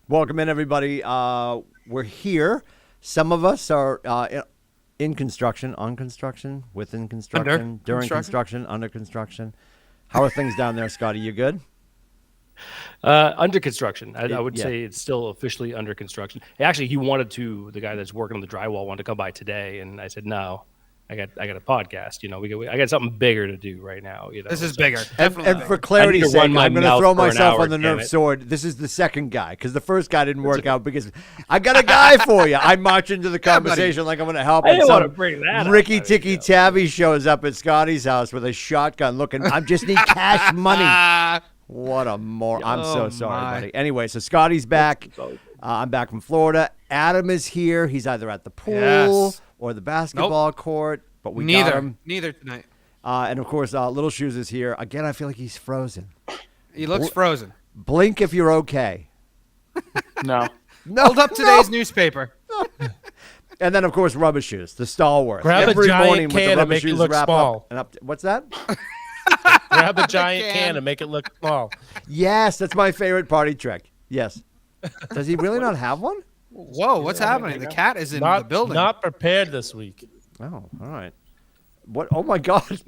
Welcome in, everybody. We're here. Some of us are in construction, on construction, within construction, during construction, under construction. How are things down there, Scotty? You good? Under construction. I would say it's still officially under construction. Actually, the guy that's working on the drywall wanted to come by today, and I said no. I got a podcast. I got something bigger to do right now. This is bigger. And for clarity's sake, I'm going to throw myself on the Nerf sword. This is the second guy because the first guy didn't work out because I got a guy for you. I march into the conversation like I'm going to help. I didn't want to bring that Ricky Ticky Tabby shows up at Scotty's house with a shotgun looking, I just need cash money. What a I'm so sorry, buddy. Anyway, so Scotty's back. I'm back from Florida. Adam is here. He's either at the pool or the basketball court, but we got him. Neither tonight. And, of course, Little Shoes is here. Again, I feel like he's frozen. He looks frozen. Blink if you're okay. No. Hold up today's newspaper. And then, of course, Rubber Shoes, the stalwart. Grab every a giant morning can with the and make it shoes look wrap small. What's that? Grab a giant can and make it look small. Yes, that's my favorite party trick. Yes. Does he really not have one? Whoa, what's happening? The cat is in the building. Not prepared this week. Oh, all right. What? Oh, my God.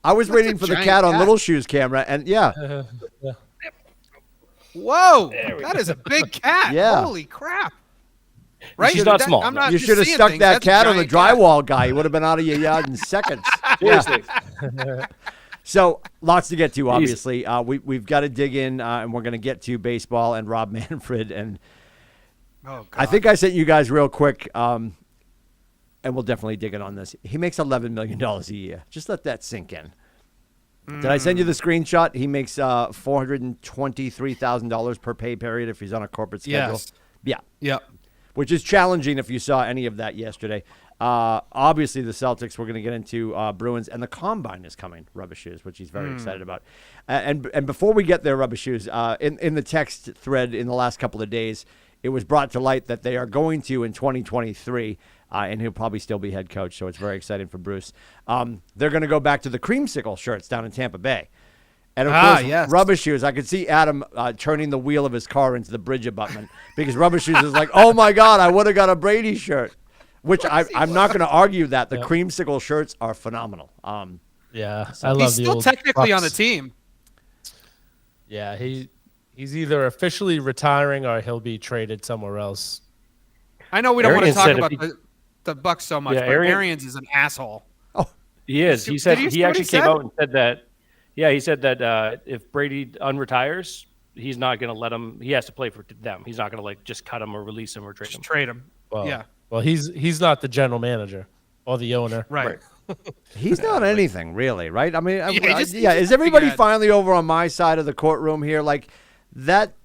I was waiting for the cat on Little Shoes camera, and Whoa, that is a big cat. Yeah. Holy crap. Right? She's not small. I'm not You should have seeing stuck things. that That's a cat on the giant drywall guy. He would have been out of your yard in seconds. Seriously. So lots to get to, obviously. We've got to dig in, and we're going to get to baseball and Rob Manfred. And I think I sent you guys real quick, and we'll definitely dig in on this. He makes $11 million a year. Just let that sink in. Did I send you the screenshot? He makes $423,000 per pay period if he's on a corporate schedule. Yes. Yeah. Yep. Which is challenging if you saw any of that yesterday. Obviously, the Celtics, we're going to get into Bruins, and the Combine is coming, Rubber Shoes, which he's very excited about. And before we get there, Rubber Shoes, in the text thread in the last couple of days, it was brought to light that they are going to in 2023, and he'll probably still be head coach, so it's very exciting for Bruce. They're going to go back to the Creamsicle shirts down in Tampa Bay. And, of course, Rubber Shoes, I could see Adam turning the wheel of his car into the bridge abutment because Rubber Shoes is like, oh, my God, I would have got a Brady shirt, which I'm not going to argue that. The Creamsicle shirts are phenomenal. Yeah, so I love He's the still old technically Bucks. on the team. Yeah, he's either officially retiring or he'll be traded somewhere else. I know we don't want to Arians talk said about the Bucks so much, Yeah, but Arians is an asshole. Oh, He is. He said Did you see he what actually he came said? out and said that. Yeah, he said that if Brady unretires, he's not going to let him. He has to play for them. He's not going to just cut him or release him or trade him. Just trade him. Well, Well, he's not the general manager or the owner. Right. he's not anything, really, right? I mean, he's is everybody finally over on my side of the courtroom here? Like that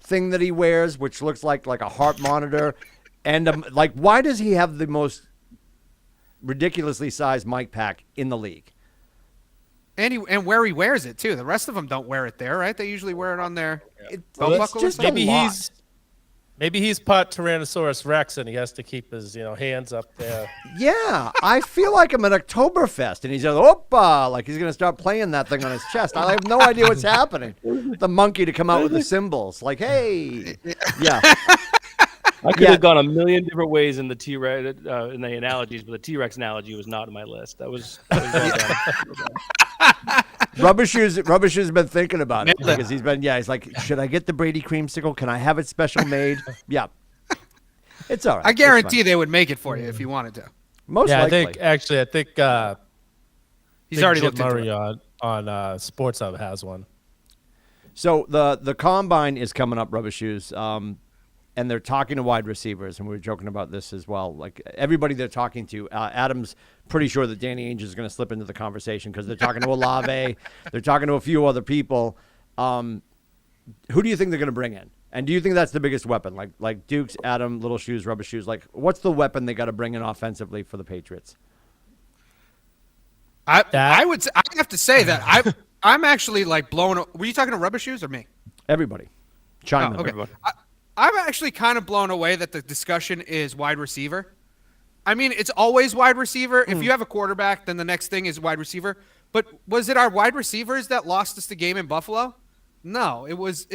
thing that he wears, which looks like a heart monitor, and why does he have the most ridiculously sized mic pack in the league? And where he wears it, too. The rest of them don't wear it there, right? They usually wear it on their Well, belt it's buckle. just or something. maybe he's part Tyrannosaurus Rex and he has to keep his hands up there. Yeah, I feel like I'm at Oktoberfest, and he's like, "Oppa!" Like he's gonna start playing that thing on his chest. I have no idea what's happening. The monkey to come out with the symbols, like, "Hey, yeah." I could have gone a million different ways in the T-Rex in the analogies, but the T-Rex analogy was not on my list. That was well done. Rubber Shoes has been thinking about it because he's like, should I get the Brady Creamsicle? Can I have it special made? Yeah. It's all right. I guarantee they would make it for you if you wanted to. Most likely. I think He's already Jim looked into Murray it. on Sports Hub has one. So the Combine is coming up, Rubber Shoes, and they're talking to wide receivers, and we were joking about this as well. Like everybody they're talking to, Adam's pretty sure that Danny Ainge is going to slip into the conversation because they're talking to Olave, they're talking to a few other people. Who do you think they're going to bring in? And do you think that's the biggest weapon? Like Dukes, Adam, Little Shoes, Rubber Shoes. Like, what's the weapon they got to bring in offensively for the Patriots? I have to say that I'm actually blown. Were you talking to Rubber Shoes or me? Everybody, chime in. Okay. Everybody. I'm actually kind of blown away that the discussion is wide receiver. I mean, it's always wide receiver. If you have a quarterback, then the next thing is wide receiver. But was it our wide receivers that lost us the game in Buffalo? No, it was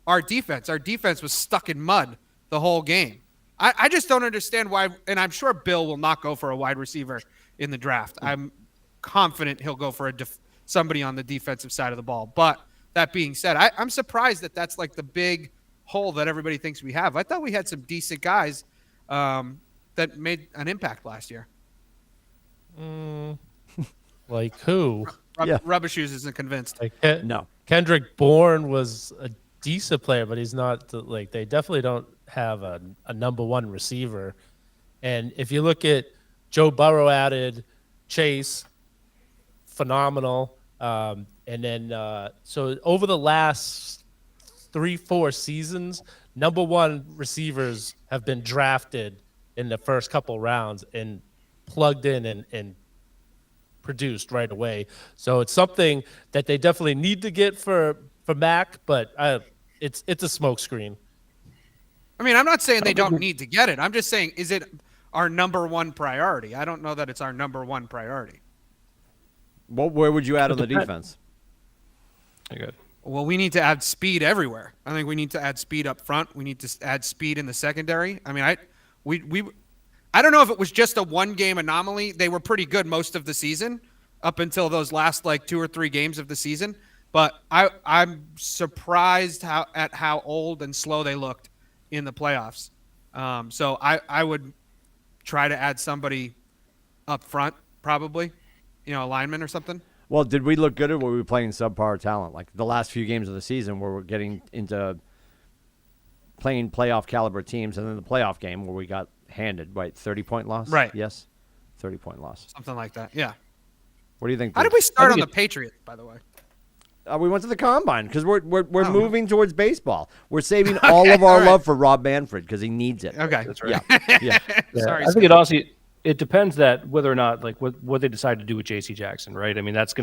our defense. Our defense was stuck in mud the whole game. I just don't understand why, and I'm sure Bill will not go for a wide receiver in the draft. I'm confident he'll go for somebody on the defensive side of the ball. But that being said, I'm surprised that that's like the big hole that everybody thinks we have. I thought we had some decent guys that made an impact last year. Like who? Rubba Shoes isn't convinced. Like, No. Kendrick Bourne was a decent player, but he's not like they definitely don't have a number one receiver. And if you look at Joe Burrow added Chase, phenomenal. And then so over the last 3-4 seasons, number one receivers have been drafted in the first couple rounds and plugged in and produced right away. So it's something that they definitely need to get for Mac, but it's a smokescreen. I mean, I'm not saying they don't need to get it. I'm just saying, is it our number one priority? I don't know that it's our number one priority. Well, where would you add on the defense? Good. Well, we need to add speed everywhere. I think we need to add speed up front. We need to add speed in the secondary. I mean, I don't know if it was just a one-game anomaly. They were pretty good most of the season up until those last like 2 or 3 games of the season. But I'm surprised at how old and slow they looked in the playoffs. So I would try to add somebody up front, probably, a lineman or something. Well, did we look good or were we playing subpar talent? Like the last few games of the season where we're getting into playing playoff caliber teams, and then the playoff game where we got handed, 30-point loss? Right. Yes, 30-point loss. Something like that, yeah. What do you think? How did we start on the Patriots, by the way? We went to the combine because we're moving towards baseball. We're saving all of our love for Rob Manfred because he needs it. Okay, that's right. Yeah. Sorry, I think it also depends that whether or not like what they decide to do with J.C. Jackson, right? I mean, that's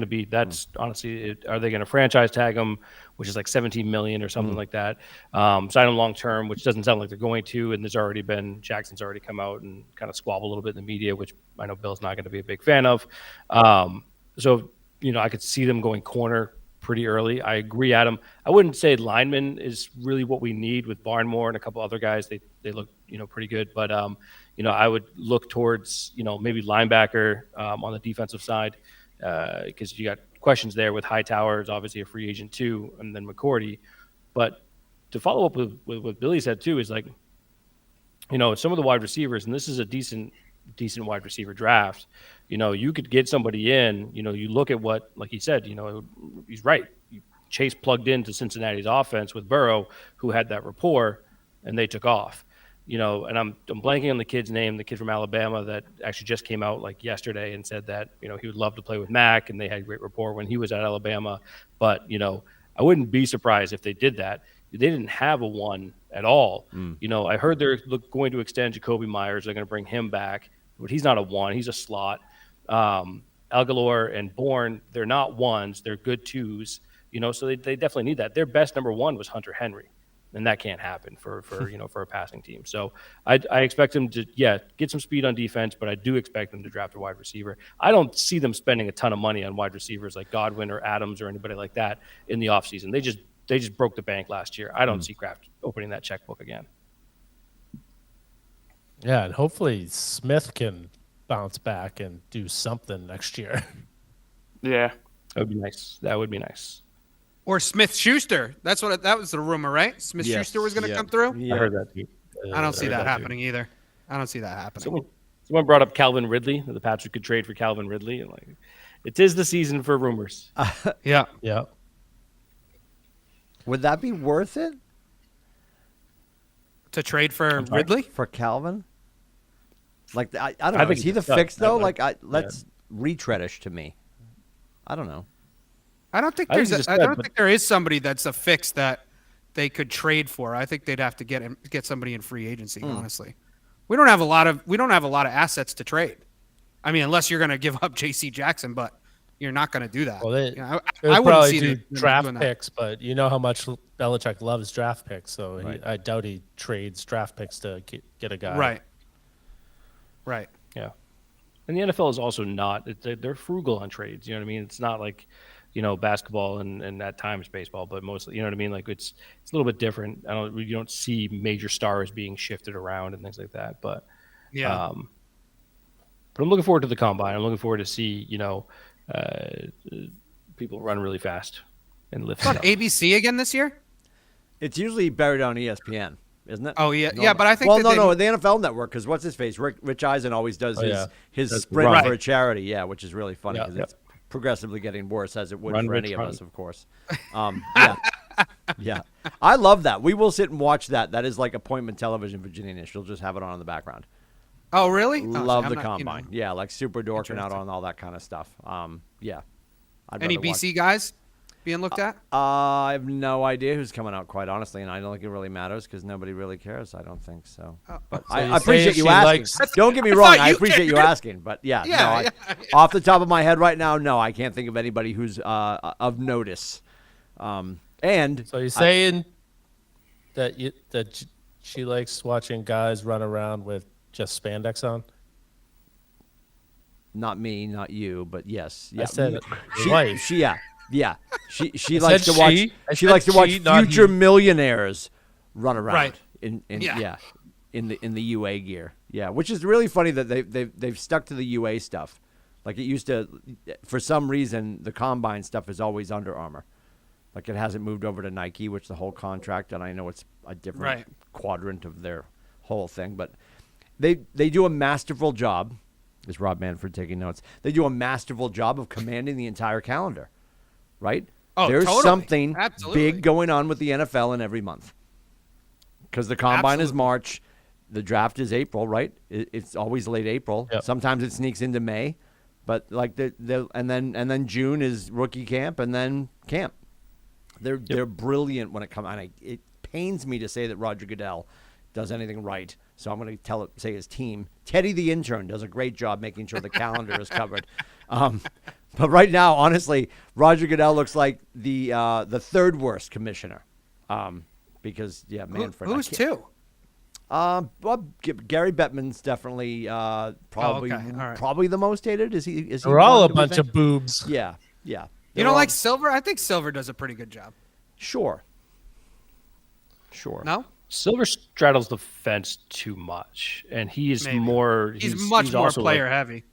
honestly, are they going to franchise tag him, which is like $17 million or something like that? Sign him long term, which doesn't sound like they're going to. And Jackson's already come out and kind of squabble a little bit in the media, which I know Bill's not going to be a big fan of. So I could see them going corner pretty early. I agree, Adam. I wouldn't say lineman is really what we need with Barnmore and a couple other guys. They look pretty good, but I would look towards maybe linebacker on the defensive side because you got questions there with Hightower is obviously a free agent too, and then McCourty. But to follow up with what Billy said too is like some of the wide receivers, and this is a decent wide receiver draft. You could get somebody in. You look at what, like he said, he's right. Chase plugged into Cincinnati's offense with Burrow, who had that rapport, and they took off. And I'm blanking on the kid's name, the kid from Alabama that actually just came out like yesterday and said that he would love to play with Mac, and they had great rapport when he was at Alabama. But I wouldn't be surprised if they did that. They didn't have a one at all. I heard they're going to extend Jacoby Myers. They're going to bring him back, but he's not a one. He's a slot. Algalore and Bourne, they're not ones. They're good twos. So they definitely need that. Their best number one was Hunter Henry, and that can't happen for a passing team. So I expect them to get some speed on defense, but I do expect them to draft a wide receiver. I don't see them spending a ton of money on wide receivers like Godwin or Adams or anybody like that in the offseason. They just broke the bank last year. I don't see Kraft opening that checkbook again. Yeah, and hopefully Smith can bounce back and do something next year. Yeah, that would be nice. Or Smith-Schuster. That was the rumor, right? Smith-Schuster was going to come through? Yeah. I heard that too. I don't see that happening either. I don't see that happening. Someone brought up Calvin Ridley. The Pats could trade for Calvin Ridley. And it is the season for rumors. Yeah. Yeah. Would that be worth it To trade for Ridley? for Calvin? Like I don't know. Is he the fix though? Let's retreadish to me. I don't know. I don't think there is somebody that's a fix that they could trade for. I think they'd have to get somebody in free agency. Honestly, we don't have a lot of assets to trade. I mean, unless you're going to give up J.C. Jackson, but you're not going to do that. Well, I wouldn't see do draft picks, but you know how much Belichick loves draft picks, so I doubt he trades draft picks to get a guy. Right. Yeah. And the NFL is also not. They're frugal on trades. You know what I mean? It's not like basketball and at times baseball, but mostly, you know what I mean? Like it's a little bit different. You don't see major stars being shifted around and things like that, but Yeah. but I'm looking forward to the combine. I'm looking forward to see, people run really fast and lift What, stuff. ABC again this year? It's usually buried on ESPN, isn't it? Oh, yeah. No, Yeah, but I think Well, that no, the NFL Network, because what's his face? Rich Eisen always does his That's sprint right. for a charity, which is really funny Yeah, because yeah. it's progressively getting worse, as it would Run, for Rich, any of run. us, of course. Yeah. Yeah. I love that. We will sit and watch that. That is like appointment television for Janina. She'll just have it on in the background. Oh, really? Oh, Love see, the I'm not, combine. Yeah, like super dorking out Interesting. on all that kind of stuff. Yeah. I'd Any rather watch- BC guys being looked at? I have no idea who's coming out, quite honestly, and I don't think it really matters because nobody really cares. I don't think so. But So I you appreciate say you she asking. likes- Don't get me I wrong. thought I you appreciate you cared. asking, but yeah, Yeah, no, yeah. off the top of my head right now, no, I can't think of anybody who's of notice. And So you're saying that she likes watching guys run around with just spandex on? not me, not you, but yes, yeah. I said She, wife. she, yeah. She I likes said to watch. she. I She said likes to watch she, not future he. millionaires run around. Right. In Yeah. in the UA gear. Yeah, which is really funny that they've stuck to the UA stuff. Like it used to, for some reason, the combine stuff is always Under Armour. Like it hasn't moved over to Nike, which the whole contract, and I know it's a different Right. quadrant of their whole thing, but they do a masterful job. Is Rob Manfred taking notes? They do a masterful job of commanding the entire calendar, right? Oh, There's totally. something Absolutely. big going on with the NFL in every month. Because the combine is Absolutely. March, the draft is April, right? It's always late April. Yep. Sometimes it sneaks into May, but like and then June is rookie camp, and then camp. They're brilliant when it comes. And it pains me to say that Roger Goodell does anything right, so I'm going to say his team. Teddy the intern does a great job making sure the calendar is covered. But right now, honestly, Roger Goodell looks like the third worst commissioner. Because Manfred. Who's two? Well, Gary Bettman's definitely probably okay. All right. probably the most hated. Is he? We're all one, a do we bunch think? of boobs. Yeah. You They're don't all- like Silver? I think Silver does a pretty good job. Sure. No? Silver straddles the fence too much, and he's Maybe. more. He's much more also, player like, heavy.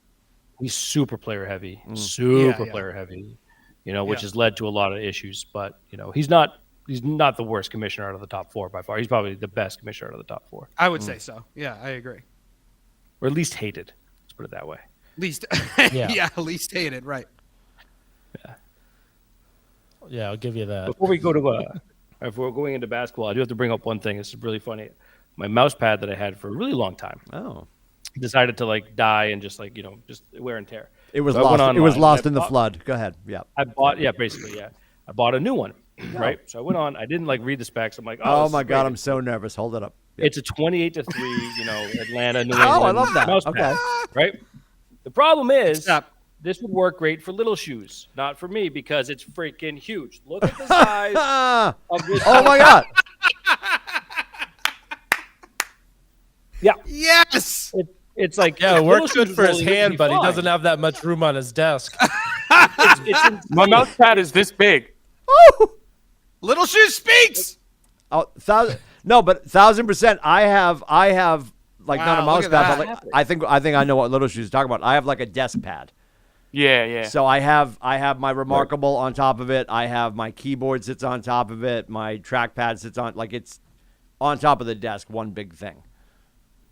he's super player heavy, Yeah. player heavy. Which Yeah. has led to a lot of issues. But he's not the worst commissioner out of the top four by far. He's probably the best commissioner out of the top four, I would say so. Yeah, I agree. or at least hated. Let's put it that way. Least, Yeah. least hated, right? Yeah, I'll give you that. Before we go to if we're going into basketball, I do have to bring up one thing. It's really funny. My mouse pad that I had for a really long time Oh. decided to die and just just wear and tear. It was So I went lost. It was online. lost I in the bought- flood. Go ahead. Yeah. I bought I bought a new one, right? So I went on. I didn't read the specs. I'm like, Oh this my is God, great. I'm so nervous. Hold it up. Yeah. It's a 28-3, Atlanta, New England. Oh, I love that. mouse Okay. pad, right? The problem is, Stop. this would work great for little shoes, not for me because it's freaking huge. Look at the size Ah! of this. Oh my God. Yeah, Yes. it's like Yeah, it little works good shoes for his really would hand, be but he fine. doesn't have that much room on his desk. It's My mouse pad is this big. Little Shoes speaks. Oh, no, but 1,000%. I have like not a Wow, mouse look pad, at but that. like, I think I know what Little Shoes is talking about. I have like a desk pad. Yeah. So I have my Remarkable on top of it. I have my keyboard sits on top of it. My trackpad sits on, like, it's on top of the desk. One big thing.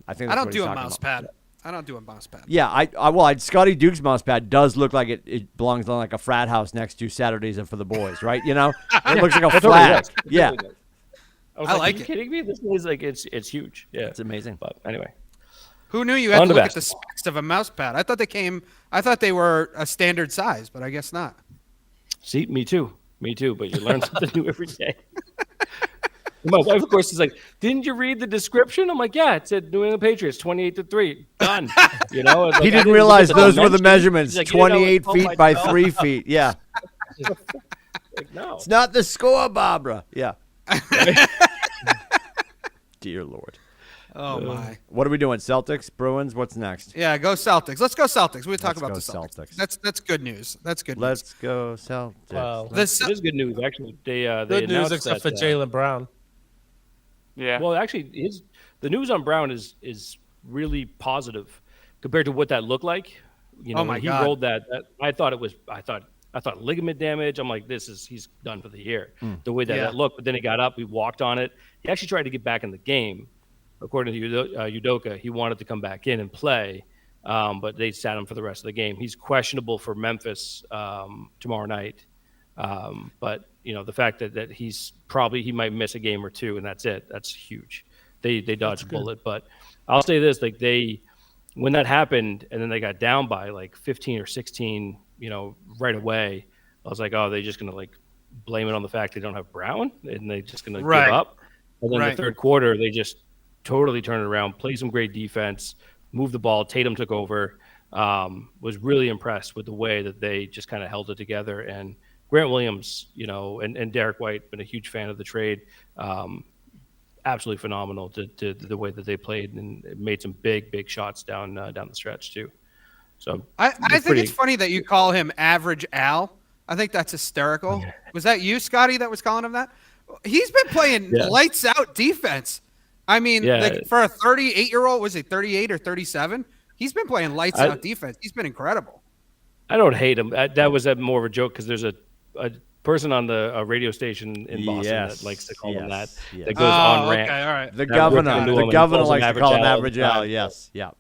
I think I that's don't what do he's a talking mouse about. pad. I don't do a mouse pad. Yeah, Scotty Duke's mouse pad does look like it belongs on like a frat house next to Saturdays and for the boys, right? It looks like a It totally flag. does. It Yeah, totally does. I was I like, like are you it. kidding me? This is it's huge. Yeah, it's amazing. But anyway, Who knew you had On to to look at the basketball. specs of a mouse pad? I thought they were a standard size, but I guess not. see, me too. But you learn something new every day. My wife, of course, is like, "Didn't you read the description?" I'm like, "Yeah, it said New England Patriots, 28-3, done." It's like, He I didn't look at realize the those were the dimensions. measurements. He's like, "You didn't know 28 it's 12 feet by 12." 3 feet. Yeah. Like, no. It's not the score, Barbara. Yeah. Dear Lord. Oh my. What are we doing? Celtics, Bruins. What's next? Yeah, go Celtics. Let's go Celtics. We'll talk Let's about go the Celtics. Celtics. That's good news. That's good news. Let's go Celtics. Well, The It is good news, actually. They good news announced except that, for Jaylen Brown. Yeah. Well, actually, the news on Brown is really positive compared to what that looked like. You know, Oh my when he God. rolled that, I thought ligament damage. I'm like, he's done for the year. The way that Yeah. that looked, but then he got up, he walked on it. He actually tried to get back in the game. According to Udoka, he wanted to come back in and play, but they sat him for the rest of the game. He's questionable for Memphis tomorrow night. But you know, the fact that he might miss a game or two, and that's it. That's huge. They dodged a bullet. But I'll say this: like when that happened, and then they got down by like 15 or 16, you know, right away. I was like, oh, they're just gonna like blame it on the fact they don't have Brown, and they're just gonna Right. give up. And then Right. the third quarter, they just totally turned it around, played some great defense, moved the ball. Tatum took over. Was really impressed with the way that they just kind of held it together. And Grant Williams, you know, and Derek White, been a huge fan of the trade. Absolutely phenomenal to the way that they played and made some big shots down the stretch too. So I think it's funny that you call him Average Al. I think that's hysterical. Was that you, Scotty, that was calling him that? He's been playing lights out defense. I mean, like for a 38-year-old, was it 38 or 37? He's been playing lights out defense. He's been incredible. I don't hate him. That was more of a joke because there's a person on the radio station in Boston that likes to call him that. That goes on rant. Okay, all right. The governor likes to call him Average Al. Yes. Yeah.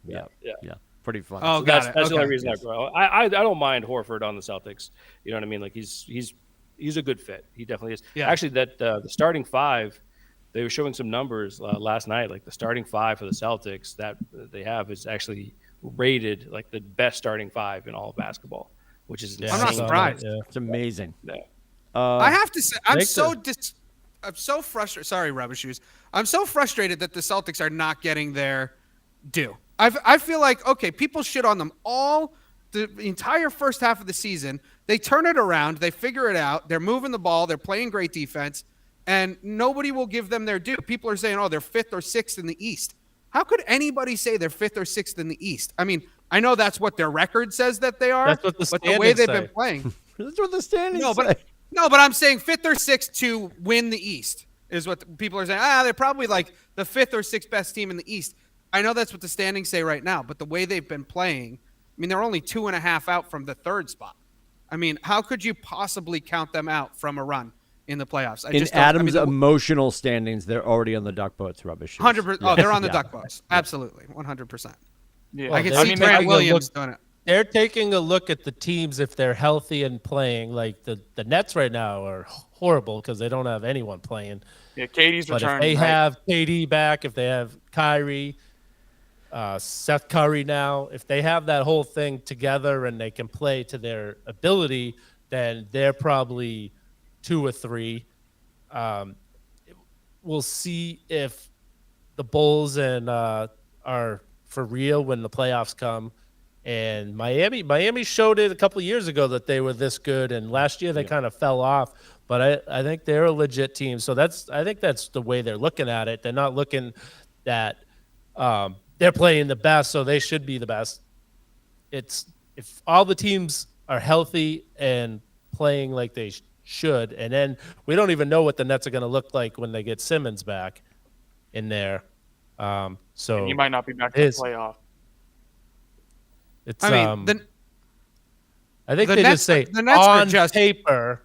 Pretty fun. Oh, So got that's it. the only Okay. reason I don't mind Horford on the Celtics. You know what I mean? Like he's a good fit. He definitely is. Yeah. Actually, that the starting five, they were showing some numbers last night. Like the starting five for the Celtics that they have is actually rated like the best starting five in all of basketball, which is insane. I'm not surprised. Yeah. It's amazing. Yeah. I have to say, I'm Make so frustrated. Sorry, Rubber Shoes. I'm so frustrated that the Celtics are not getting their due. I feel like, okay, people shit on them all the entire first half of the season. They turn it around. They figure it out. They're moving the ball. They're playing great defense. And nobody will give them their due. People are saying, oh, they're 5th or 6th in the East. How could anybody say they're 5th or 6th in the East? I mean, I know that's what their record says that they are. That's what the but the way standings they've say. been playing. That's what the standings No, say. but I'm saying 5th or 6th to win the East is what people are saying. They're probably like the 5th or 6th best team in the East. I know that's what the standings say right now, but the way they've been playing, I mean, they're only 2.5 out from the 3rd spot. I mean, how could you possibly count them out from a run in the playoffs? In Adam's emotional standings, they're already on the duck boats, Rubbish. 100%. Oh, they're on the duck boats. Absolutely. 100%. Yeah. I can they're see taking Grant a Williams look- doing it. They're taking a look at the teams if they're healthy and playing. Like the Nets right now are horrible because they don't have anyone playing. Yeah, Katie's But returning. if they right? have KD back, if they have Kyrie, Seth Curry now, if they have that whole thing together and they can play to their ability, then they're probably 2 or 3. We'll see if the Bulls and are for real when the playoffs come. And Miami showed it a couple of years ago that they were this good, and last year they kind of fell off. But I think they're a legit team. So I think that's the way they're looking at it. They're not looking that they're playing the best, so they should be the best. It's if all the teams are healthy and playing like they should, and then we don't even know what the Nets are going to look like when they get Simmons back in there. So And he might not be back to the playoff. It's, I mean, I think the they Nets- just say the Nets are on just- paper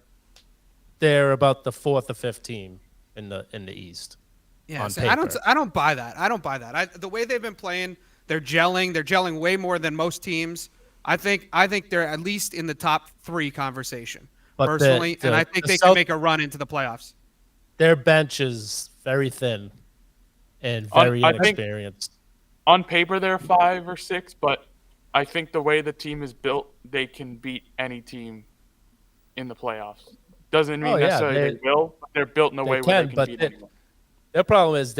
they're about the 4th or 5th team in the East. Yeah, on so paper. I don't buy that. I don't buy that. The way they've been playing, they're gelling. They're gelling way more than most teams. I think they're at least in the top 3 conversation But personally, and I think they can make a run into the playoffs. Their bench is very thin and On- very I think- inexperienced. On paper, they're 5 or 6, but I think the way the team is built, they can beat any team in the playoffs. Doesn't mean necessarily they will, but they're built in a way where they can beat anyone. Their problem is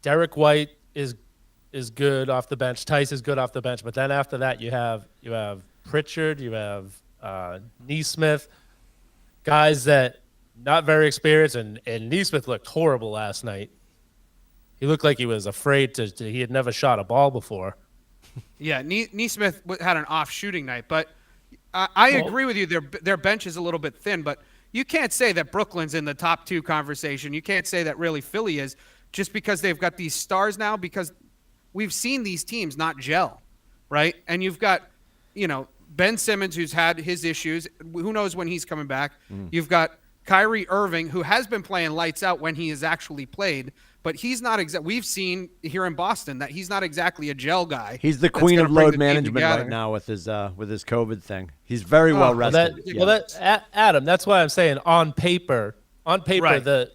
Derek White is good off the bench. Tice is good off the bench, but then after that you have Pritchard, you have Neesmith, guys that not very experienced, and Neesmith looked horrible last night. He looked like he was afraid to he had never shot a ball before. Yeah, Neesmith had an off shooting night, but I agree with you. Their bench is a little bit thin, but you can't say that Brooklyn's in the top 2 conversation. You can't say that really Philly is just because they've got these stars now, because we've seen these teams not gel, right? And you've got, Ben Simmons, who's had his issues. Who knows when he's coming back? You've got Kyrie Irving, who has been playing lights out when he has actually played, but he's not we've seen here in Boston that he's not exactly a gel guy. He's the queen of load management right now with his COVID thing. He's very well rested. Adam, that's why I'm saying on paper, Right.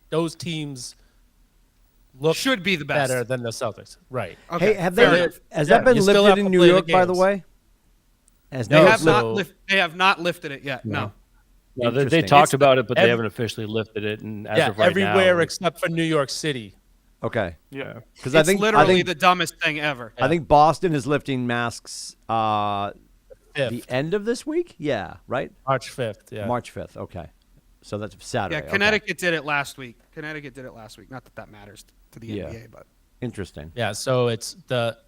those teams should be the best, better than the Celtics. Right. Okay. Hey, has that been lifted in New York, by the way? They have not lifted it yet. No. No, they talked about it, but they haven't officially lifted it. And as of right everywhere now, except for New York City. Okay. Yeah. Because I think the dumbest thing ever. I think Boston is lifting masks the 5th. end of this week. Yeah, right? March 5th. Yeah. March 5th. Okay. So that's Saturday. Yeah, Connecticut did it last week. Not that matters to the NBA, but interesting. Yeah, so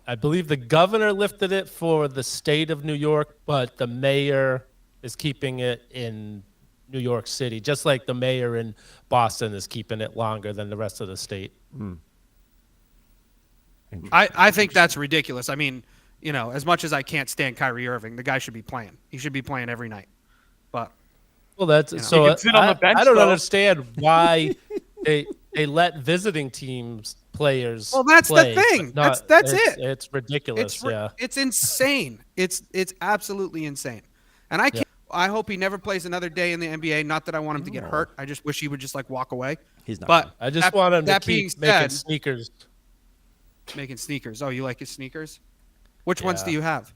I believe the governor lifted it for the state of New York, but the mayor is keeping it in New York City, just like the mayor in Boston is keeping it longer than the rest of the state. I think that's ridiculous. I mean, as much as I can't stand Kyrie Irving, the guy should be playing. He should be playing every night. But so He can sit on the bench, I don't though. understand why they let visiting teams players. Well, that's play, the thing. but That's it. It's ridiculous. It's insane. It's absolutely insane. And I hope he never plays another day in the NBA. Not that I want him to get hurt. I just wish he would just walk away. He's not. But I just want him to that being keep making said, sneakers. Making sneakers. Oh, you like his sneakers? Which ones do you have?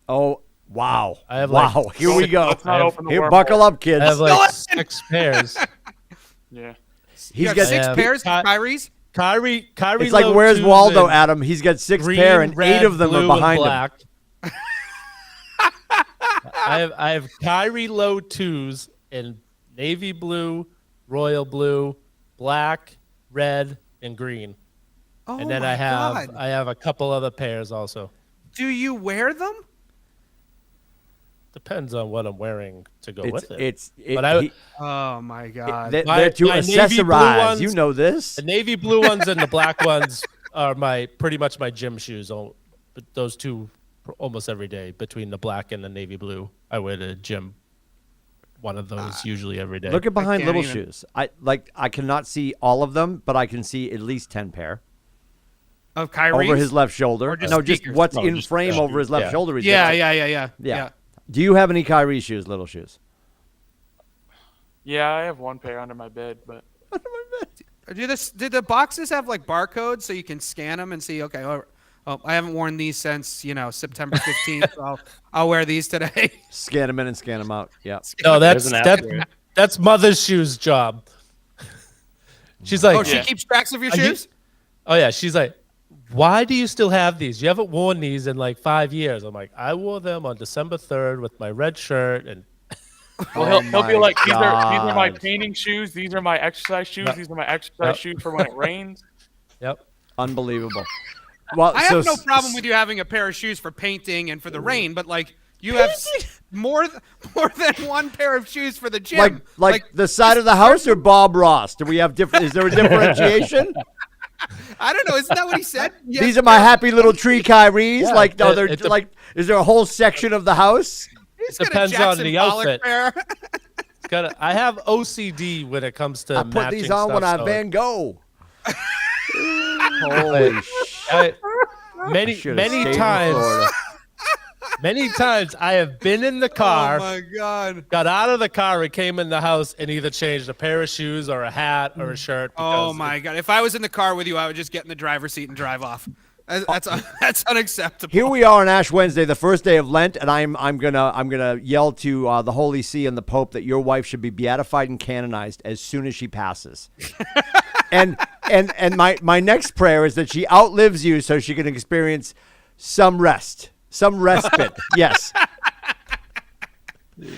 Oh, wow. I have Here we go. Let's not open the Here, wormhole. buckle up, kids. I have 6 pairs. Yeah. You got 6 pairs of Kyrie's? Kyrie. It's like, where's Waldo, Adam? He's got 6 green, pair, and red, 8 of them are blue, behind and him. black. I have Kyrie low 2s in navy blue, royal blue, black, red, and green. Oh, And then my God. I have a couple other pairs also. Do you wear them? Depends on what I'm wearing to go with it. Oh, my God. They're to my navy blue accessorize. ones- You know this. The navy blue ones and the black ones are pretty much my gym shoes. But those two almost every day. Between the black and the navy blue, I wear to the gym. One of those usually every day. Look at behind can't little even- shoes. I cannot see all of them, but I can see at least 10 pair Of Kyrie's? over his left shoulder. Or just No, just sneakers? what's No, in just frame sneakers. over his left Yeah. shoulder. He's Yeah. got. Do you have any Kyrie shoes, little shoes? Yeah, I have one pair under my bed, but Did the boxes have barcodes so you can scan them and see? Okay, I haven't worn these since September 15th. So I'll wear these today. Scan them in and scan them out. Yeah. No, There's an app for it. that's mother's shoes job. She's like, Oh, she keeps tracks of your Are you- shoes. oh yeah, she's like, why do you still have these? You haven't worn these in 5 years. I'm like, I wore them on December 3rd with my red shirt and. well, he'll be my like, these are my God. painting shoes. These are my exercise shoes. Yep. These are my exercise shoes for when it rains. Yep. Unbelievable. Well, I have no problem with you having a pair of shoes for painting and for the rain, but you have more than one pair of shoes for the gym. Like the side of the house or Bob Ross? Do we have different? Is there a differentiation? I don't know. Isn't that what he said? Yes. These are my happy little tree Kyries. Yeah, they're it is there a whole section of the house? He's got a depends on Jackson the Pollock outfit. pair. I have OCD when it comes to I put matching these on when I stuff, Van Gogh. Holy shit! Many Should've stayed in times. Florida. Many times I have been in the car, Oh my God. got out of the car, and came in the house and either changed a pair of shoes or a hat or a shirt. Oh because my God. If I was in the car with you, I would just get in the driver's seat and drive off. That's unacceptable. Here we are on Ash Wednesday, the first day of Lent, and I'm gonna yell to the Holy See and the Pope that your wife should be beatified and canonized as soon as she passes. and my next prayer is that she outlives you so she can experience some rest, some respite. Yes. gonna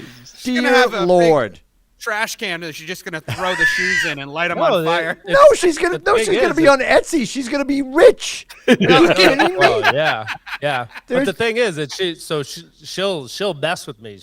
Dear have a Lord. trash can that she's just gonna throw the shoes in and light them on fire. No, she's gonna be on Etsy. She's gonna be rich. Are you kidding me? Oh, yeah. But the thing is that she'll mess with me.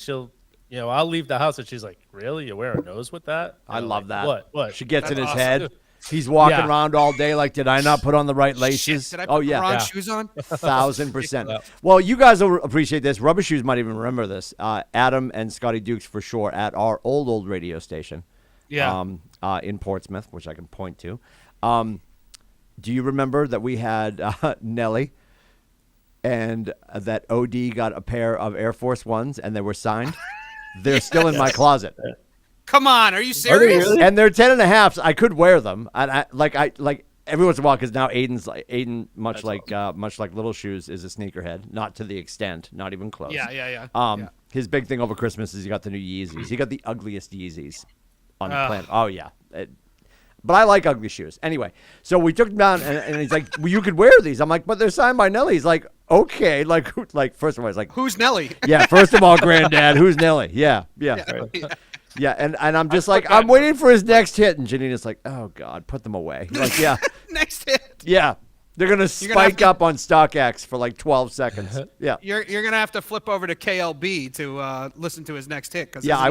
I'll leave the house and she's like, "Really? You wear a nose with that?" I love that. What? She gets in his awesome. head. He's walking around all day like, did I not put on the right laces? Shit, did I put the wrong shoes on? 1,000%. Well, you guys will appreciate this. Rubber Shoes might even remember this. Adam and Scotty Dukes for sure at our old radio station. Yeah. In Portsmouth, which I can point to. Do you remember that we had Nelly and that OD got a pair of Air Force Ones and they were signed? They're still in my closet. Come on, are you serious? Really? And they're 10.5s. I could wear them. And I every once in a while, because now Aiden, much like Little Shoes, is a sneakerhead. Not to the extent, not even close. Yeah. His big thing over Christmas is he got the new Yeezys. He got the ugliest Yeezys on the planet. Oh yeah. But I like ugly shoes. Anyway, so we took him down, and he's like, well, you could wear these. I'm like, but they're signed by Nelly. He's like, okay. Like first of all, he's like, Who's Nelly? yeah, first of all, Granddad, who's Nelly? Yeah. Yeah, and I'm just like, I'm waiting for his next hit. And Janina's like, oh, God, put them away. Like, yeah. Next hit. Yeah. They're going to spike up on StockX for like 12 seconds. Yeah. You're going to have to flip over to KLB to listen to his next hit. Yeah, I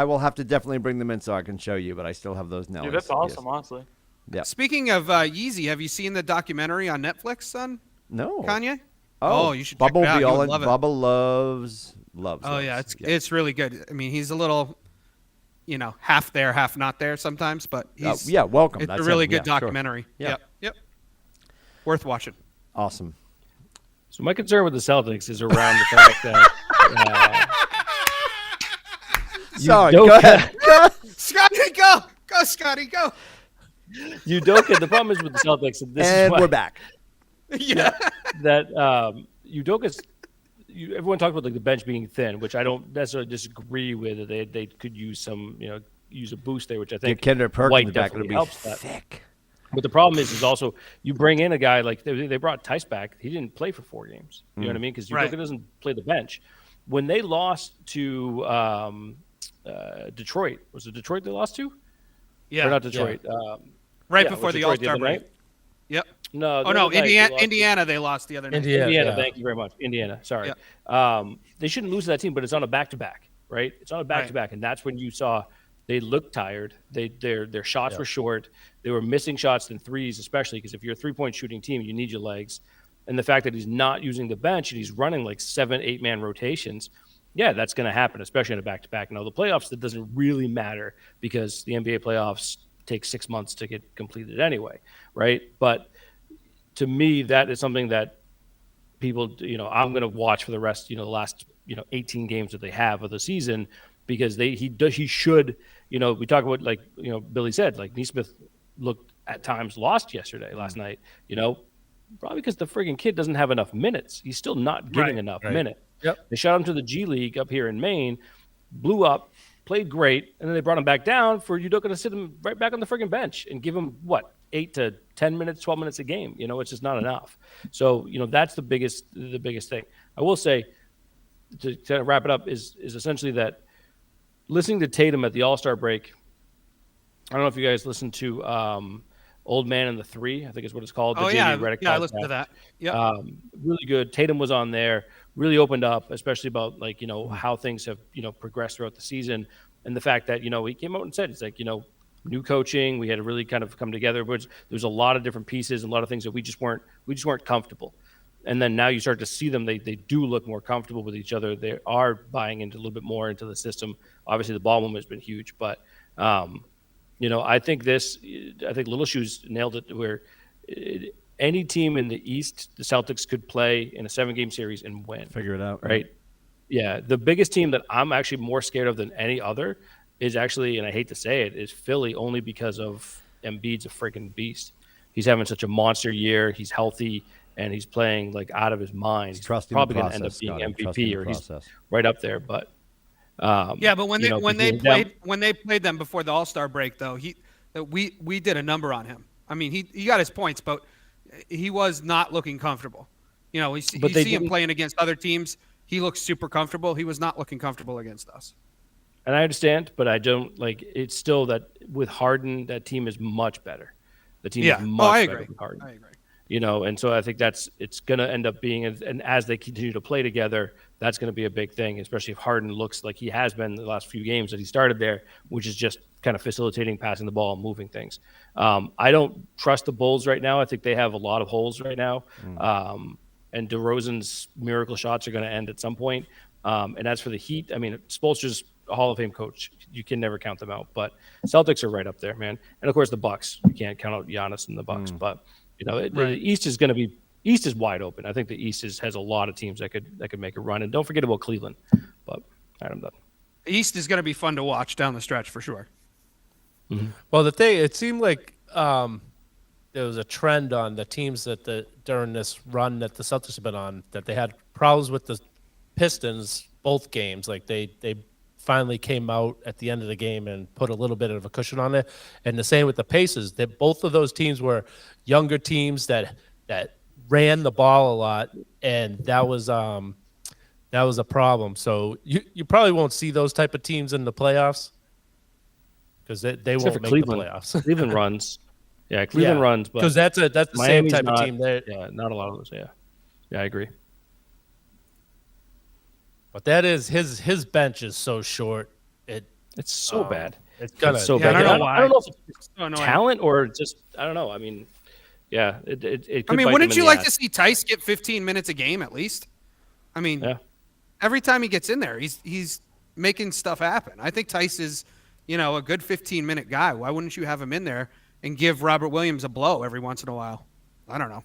will have to definitely bring them in so I can show you, but I still have those now. Dude, that's awesome, honestly. Yeah. Speaking of Yeezy, have you seen the documentary on Netflix on No. Kanye? Oh, you should check it out. You would love it. Bubba loves. Oh, yeah, it's really good. I mean, he's a little, half there, half not there sometimes, but he's welcome. It's That's a really him. good Yeah, sure. documentary. Yeah. Yep. Worth watching. Awesome. So my concern with the Celtics is around the fact that Sorry, go ahead. Scotty, go! Go, Scotty, go! Udoka. The problem is with the Celtics, and this is why, we're back. Yeah. that Udoka's. Everyone talked about like the bench being thin, which I don't necessarily disagree with. They could use some, use a boost there, which I think Kendrick Perkins White back would definitely be helps that. thick. But the problem is also you bring in a guy like they brought Tice back. He didn't play for 4 games. You know what I mean? Because Udoka doesn't play the bench. When they lost to Detroit, was it Detroit they lost to? Yeah. Or not Detroit. Yeah. Right before the All-Star break. Night? Yep. No. Oh, no, Indiana they lost the other night. Indiana, thank you very much. Indiana, sorry. Yep. They shouldn't lose to that team, but it's on a back-to-back, right? It's on a back-to-back, and that's when you saw they looked tired. Their shots were short. They were missing shots in threes, especially because if you're a three-point shooting team, you need your legs. And the fact that he's not using the bench and he's running like 7-8-man rotations, that's going to happen, especially in a back-to-back. Now, the playoffs, that doesn't really matter because the NBA playoffs take 6 months to get completed anyway, right? But to me, that is something that people, I'm going to watch for the rest, the last, 18 games that they have of the season because he should, we talk about like, Billy said, like Neesmith looked at times lost last night, probably because the friggin' kid doesn't have enough minutes. He's still not getting enough minutes. Yep. They shot him to the G League up here in Maine, blew up, played great, and then they brought him back down for Udoka to sit him right back on the friggin' bench and give him 8 to 10 minutes, 12 minutes a game. It's just not enough. So, that's the biggest thing. I will say, to wrap it up, is essentially that listening to Tatum at the All-Star break, I don't know if you guys listened to Old Man and the Three, I think is what it's called. I listened to that. Yeah. Really good. Tatum was on there, really opened up, especially about like, how things have, progressed throughout the season. And the fact that, he came out and said, he's like, new coaching, we had to really kind of come together. But there's a lot of different pieces and a lot of things that we just weren't comfortable. And then now you start to see them, they do look more comfortable with each other. They are buying into a little bit more into the system. Obviously the ball movement has been huge, but I think Little Shoes nailed it where any team in the East, the Celtics could play in a 7-game series and win. Figure it out. Right? Yeah. The biggest team that I'm actually more scared of than any other is actually, and I hate to say it, is Philly, only because of Embiid's a freaking beast. He's having such a monster year. He's healthy, and he's playing like out of his mind. He's probably going to end up being MVP, or he's right up there. But but when they played them before the All-Star break, though, we did a number on him. I mean, he got his points, but he was not looking comfortable. You see him playing against other teams. He looks super comfortable. He was not looking comfortable against us. And I understand, but I don't like. It's still that with Harden, that team is much better. The team is much better with Harden. I agree. And so I think it's going to end up being, and as they continue to play together, that's going to be a big thing, especially if Harden looks like he has been the last few games that he started there, which is just kind of facilitating, passing the ball, and moving things. I don't trust the Bulls right now. I think they have a lot of holes right now. And DeRozan's miracle shots are going to end at some point. And as for the Heat, I mean, Spoelstra's a Hall of Fame coach. You can never count them out. But Celtics are right up there, man. And of course, the Bucks. You can't count out Giannis and the Bucks. But the East is going to be wide open. I think the East has a lot of teams that could make a run. And don't forget about Cleveland. But I'm done. The East is going to be fun to watch down the stretch for sure. Mm-hmm. Well, it seemed like there was a trend on the teams during this run that the Celtics have been on, that they had problems with the Pistons both games. Like they finally came out at the end of the game and put a little bit of a cushion on it. And the same with the Pacers. That both of those teams were younger teams that ran the ball a lot, and that was a problem. So you probably won't see those type of teams in the playoffs because they won't make Cleveland. the playoffs. Cleveland runs. Yeah, Cleveland runs, but because that's the Miami's same type not, of team. Yeah, not a lot of those. Yeah, I agree. But that is his bench is so short. It's so bad. It's gonna. So Yeah, bad. I don't know why. I don't know if it's So annoying. talent or just I don't know. I mean, yeah, it could I mean, bite wouldn't them in you the like ass. to see Tice get 15 minutes a game at least? I mean, Yeah. every time he gets in there, he's making stuff happen. I think Tice is, a good 15-minute guy. Why wouldn't you have him in there and give Robert Williams a blow every once in a while? I don't know.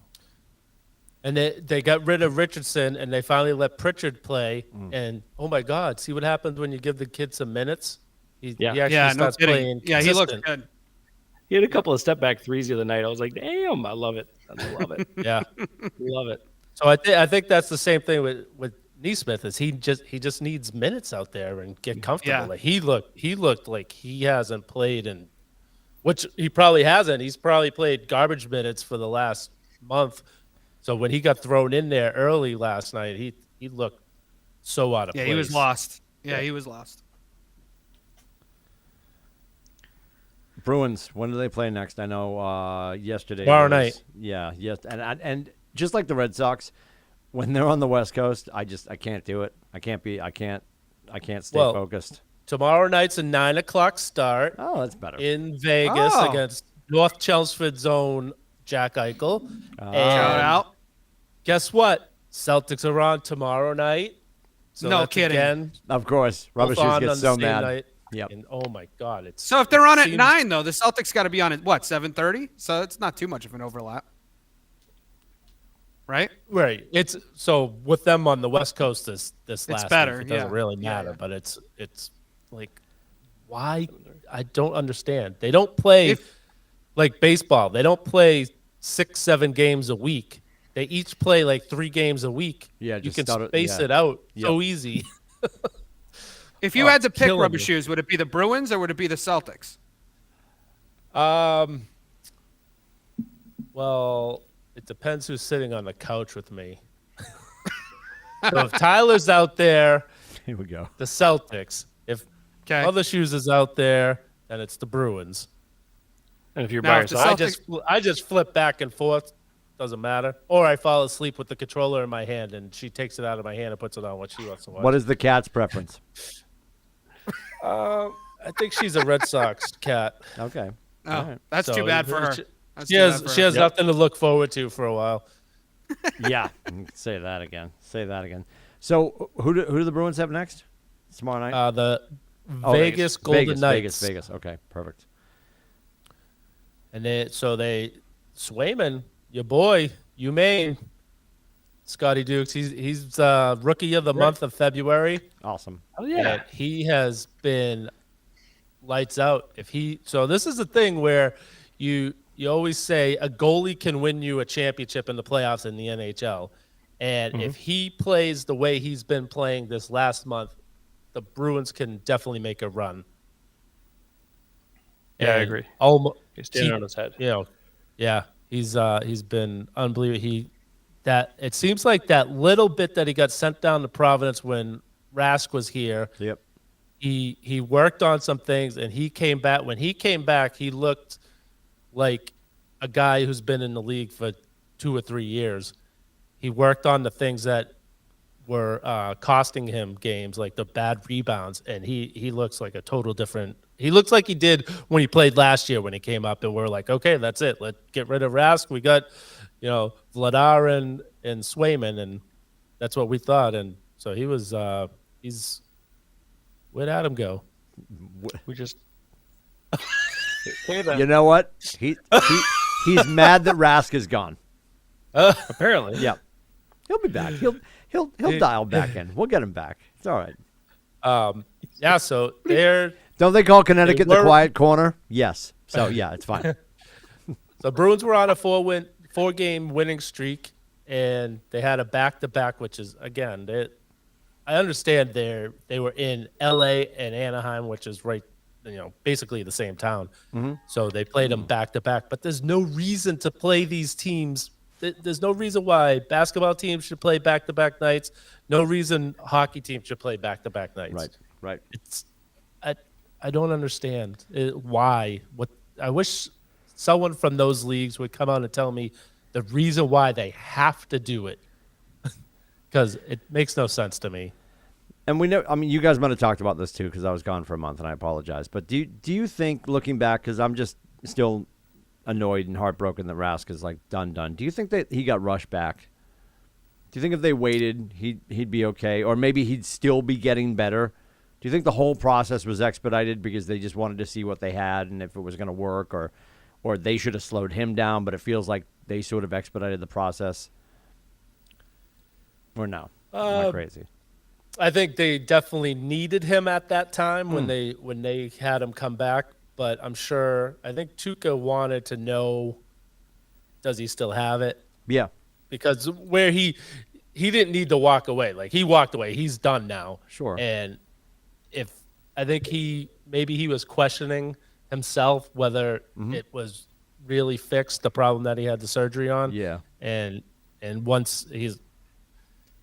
And they got rid of Richardson, and they finally let Pritchard play. And oh my God, see what happens when you give the kid some minutes. He actually starts playing. Yeah, he looks consistent. good. He had a couple of step back threes the other night. I was like, damn, I love it. I love it. Yeah. Love it. So I think that's the same thing with Neesmith. Is he just needs minutes out there and get comfortable. Yeah. Like he looked like he hasn't played, and which he probably hasn't. He's probably played garbage minutes for the last month. So when he got thrown in there early last night, he looked so out of place. Yeah, he was lost. Yeah, he was lost. Bruins, when do they play next? I know yesterday. Tomorrow night. Yeah, yes, and just like the Red Sox, when they're on the West Coast, I can't do it. I can't stay focused. Tomorrow night's a 9:00 start. Oh, that's better. In Vegas against North Chelmsford's own Jack Eichel. And Shout out. guess what? Celtics are on tomorrow night. So No that's kidding. Again, Of course, Rubba both on Shoes gets the so same mad. night. Yep. And oh my God, it's So if they're on at seems- 9, though, the Celtics got to be on at, 7:30? So it's not too much of an overlap. Right? right. It's so with them on the West Coast this last better, week, it doesn't yeah. really Yeah, matter. yeah. But it's like, why? I don't understand. They don't play like baseball. They don't play 6-7 games a week. They each play like 3 games a week. Yeah, you just can start it- space yeah. it out Yep. so easy. If you had to pick killing Rubber me. Shoes, would it be the Bruins or would it be the Celtics? Well, it depends who's sitting on the couch with me. So if Tyler's out there, Here we go. the Celtics. If Okay. Other Shoes is out there, then it's the Bruins. And if you're Now, by if the yourself, I just flip back and forth. Doesn't matter. Or I fall asleep with the controller in my hand, and she takes it out of my hand and puts it on what she wants to watch. What is the cat's preference? I think she's a Red Sox cat. Okay. Oh, All right. that's So too bad for her. she- That's She too has bad for she her. has nothing to look forward to for a while. Yeah. Say that again. So who do the Bruins have next? Tomorrow night? The Oh, Vegas Golden Knights. Vegas. Okay, perfect. And Swayman, your boy, Maine, Scotty Dukes. He's rookie of the month of February. Awesome. oh yeah, And he has been lights out. So this is the thing where you always say a goalie can win you a championship in the playoffs in the NHL. And if he plays the way he's been playing this last month, the Bruins can definitely make a run. Yeah, I And agree. He's standing on his head. Yeah, he's been unbelievable. It seems like that little bit that he got sent down to Providence when Rask was here. Yep. he worked on some things, and he came back. When he came back, he looked like a guy who's been in the league for 2 or 3 years. He worked on the things that were costing him games, like the bad rebounds, and he looks like a total different. He looks like he did when he played last year when he came up, and we're like, okay, that's it. Let's get rid of Rask. We got, Vladar and Swayman, and that's what we thought. And so he was. Where'd Adam go? We just. You know what? He's mad that Rask is gone. Apparently. Yeah. He'll be back. He'll dial back in. We'll get him back. It's all right. Yeah. So they're. Don't they call Connecticut the quiet corner? Yes. So yeah, it's fine. So Bruins were on a 4-game winning streak, and they had a back-to-back, which is again, I understand they were in L.A. and Anaheim, which is right, basically the same town. Mm-hmm. So they played them back-to-back. But there's no reason to play these teams. There's no reason why basketball teams should play back-to-back nights. No reason hockey teams should play back-to-back nights. Right. I don't understand why. I wish someone from those leagues would come out and tell me the reason why they have to do it, because it makes no sense to me. And we know, you guys might have talked about this too, because I was gone for a month, and I apologize. But do you think, looking back, because I'm just still annoyed and heartbroken that Rask is like done. Do you think that he got rushed back? Do you think if they waited, he'd be okay, or maybe he'd still be getting better? Do you think the whole process was expedited because they just wanted to see what they had and if it was going to work, or they should have slowed him down, but it feels like they sort of expedited the process? Or no? Am I crazy? I think they definitely needed him at that time when they had him come back, but I think Tuukka wanted to know, does he still have it? Yeah. Because where he didn't need to walk away. Like, he walked away. He's done now. Sure. And I think maybe he was questioning himself whether it was really fixed, the problem that he had the surgery on. Yeah. And once he's,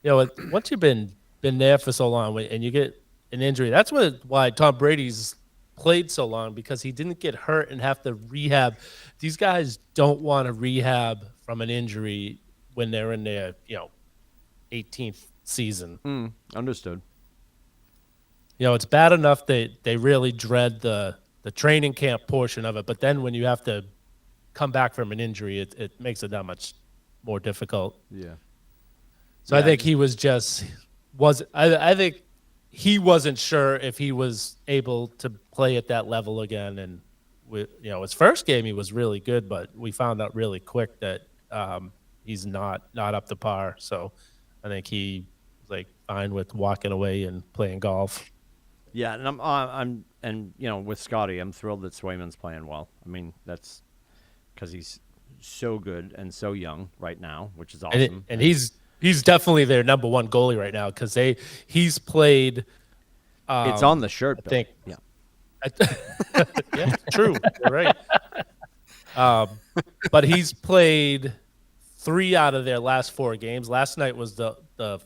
once you've been there for so long and you get an injury, that's why Tom Brady's played so long, because he didn't get hurt and have to rehab. These guys don't want to rehab from an injury when they're in their 18th season. Understood. It's bad enough they really dread the training camp portion of it, but then when you have to come back from an injury, it makes it that much more difficult. Yeah. So I think he I think he wasn't sure if he was able to play at that level again. And his first game he was really good, but we found out really quick that he's not up to par. So I think he was like fine with walking away and playing golf. Yeah, and with Scotty, I'm thrilled that Swayman's playing well. That's because he's so good and so young right now, which is awesome. And he's definitely their number one goalie right now, because he's played. It's on the shirt, I think. Yeah. Yeah, true. You're right. But he's played 3 out of their last 4 games. Last night was the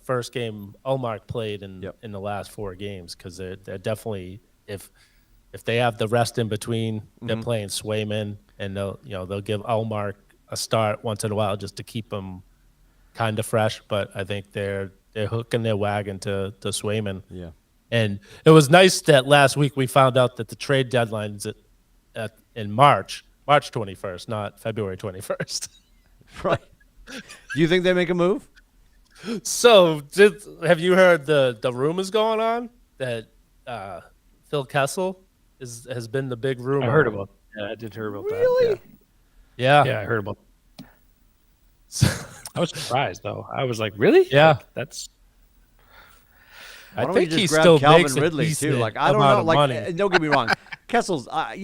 first game Ullmark played in the last 4 games, because they're definitely, if they have the rest in between, they're playing Swayman, and they'll give Ullmark a start once in a while just to keep him kind of fresh. But I think they're hooking their wagon to Swayman. Yeah. And it was nice that last week we found out that the trade deadline's in March 21st, not February 21st. Right. Do you think they make a move? So, have you heard the rumors going on that Phil Kessel has been the big rumor? I heard about. Yeah, I did hear about really? that. Yeah. Yeah, I heard about. I was surprised though. I was like, really? Yeah, that's. Why don't I think we he just grab still Calvin makes Ridley too. Like, I don't know. Like, don't get me wrong, Kessel's. I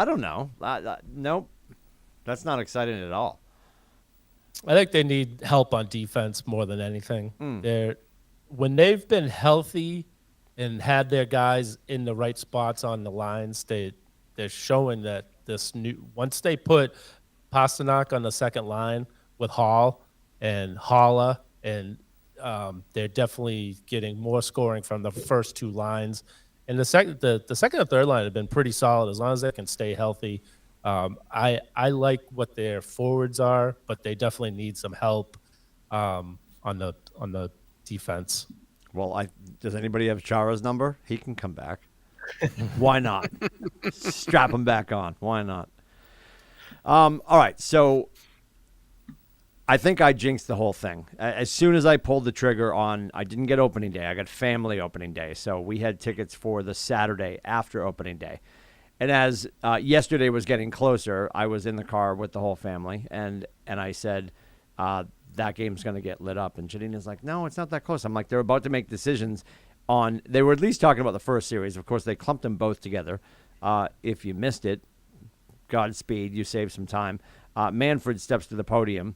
don't know. Nope, that's not exciting at all. I think they need help on defense more than anything. When they've been healthy and had their guys in the right spots on the lines, they're showing that once they put Pasternak on the second line with Hall and Holla, and they're definitely getting more scoring from the first 2 lines, And the second and third line have been pretty solid as long as they can stay healthy. I like what their forwards are, but they definitely need some help on the defense. Well, does anybody have Chara's number? He can come back. Why not? Strap him back on. Why not? All right, so I think I jinxed the whole thing. As soon as I pulled the trigger on, I didn't get opening day. I got family opening day. So we had tickets for the Saturday after opening day. And as yesterday was getting closer, I was in the car with the whole family, and I said, that game's going to get lit up. And Janina's like, no, it's not that close. I'm like, they're about to make decisions on, they were at least talking about the first series. Of course, they clumped them both together. If you missed it, Godspeed, you saved some time. Manfred steps to the podium.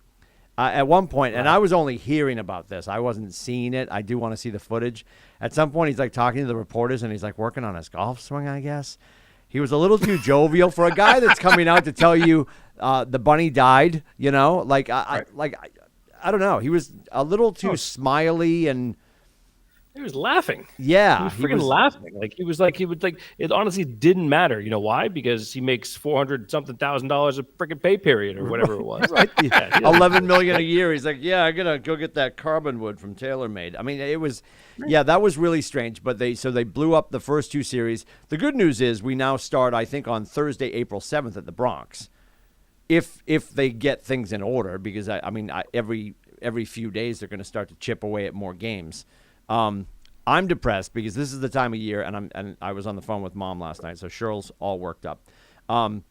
At one point, and I was only hearing about this. I wasn't seeing it. I do want to see the footage. At some point, he's like talking to the reporters, and he's like working on his golf swing, I guess. He was a little too jovial for a guy that's coming out to tell you the bunny died, you know? I don't know. He was a little too smiley and he was laughing. Yeah, he was freaking laughing. It honestly didn't matter. You know why? Because he makes $400-something thousand a freaking pay period or whatever it was. Right. Yeah, $11 million a year. He's like, yeah, I'm gonna go get that carbon wood from TaylorMade. I mean, it was, yeah, that was really strange. But they blew up the first two series. The good news is we now start, I think, on Thursday, April 7th at the Bronx. If they get things in order, because every few days they're going to start to chip away at more games. I'm depressed because this is the time of year, and I was on the phone with Mom last night, so Cheryl's all worked up.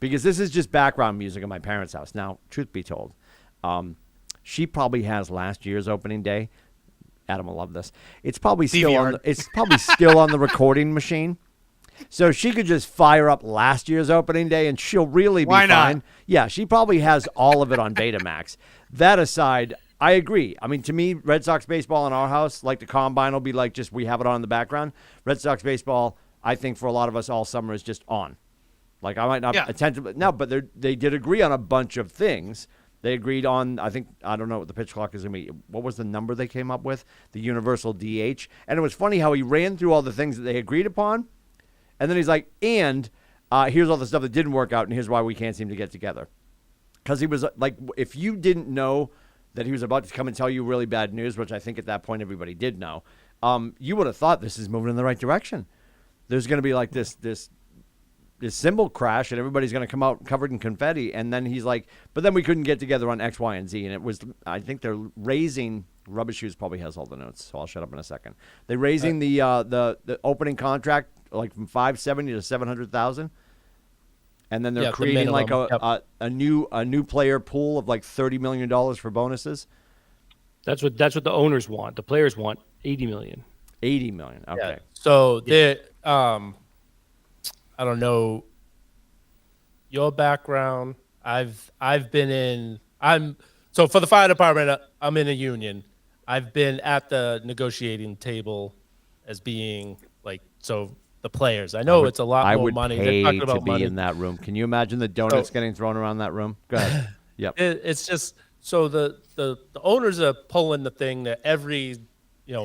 Because this is just background music at my parents' house. Now, truth be told, she probably has last year's opening day. Adam will love this. It's probably still on the recording machine. So she could just fire up last year's opening day and she'll really be fine. Why not? Yeah, she probably has all of it on Betamax. That aside, I agree. I mean, to me, Red Sox baseball in our house, like the combine will be like just we have it on in the background. Red Sox baseball, I think for a lot of us all summer is just on. Like I might not attend to it now, but they did agree on a bunch of things. They agreed on, I don't know what the pitch clock is going to be. What was the number they came up with? The universal DH. And it was funny how he ran through all the things that they agreed upon. And then he's like, and here's all the stuff that didn't work out, and here's why we can't seem to get together. Because he was like, if you didn't know that he was about to come and tell you really bad news, which I think at that point everybody did know, you would have thought this is moving in the right direction. There's going to be like this cymbal crash, and everybody's going to come out covered in confetti. And then he's like, but then we couldn't get together on X, Y, and Z. And it was, I think they're raising, Rubba Shoes probably has all the notes, so I'll shut up in a second. They're raising the opening contract like from $570 to $700,000, and then they're creating like a new player pool of like $30 million for bonuses. That's what the owners want. The players want $80 million. $80 million. Okay. Yeah. So I don't know your background. I've been so for the fire department, I'm in a union. I've been at the negotiating table as being like the players. I know it's a lot more money. They're talking about money in that room. Can you imagine the donuts getting thrown around that room? Go ahead. Yep. It's just so the owners are pulling the thing that every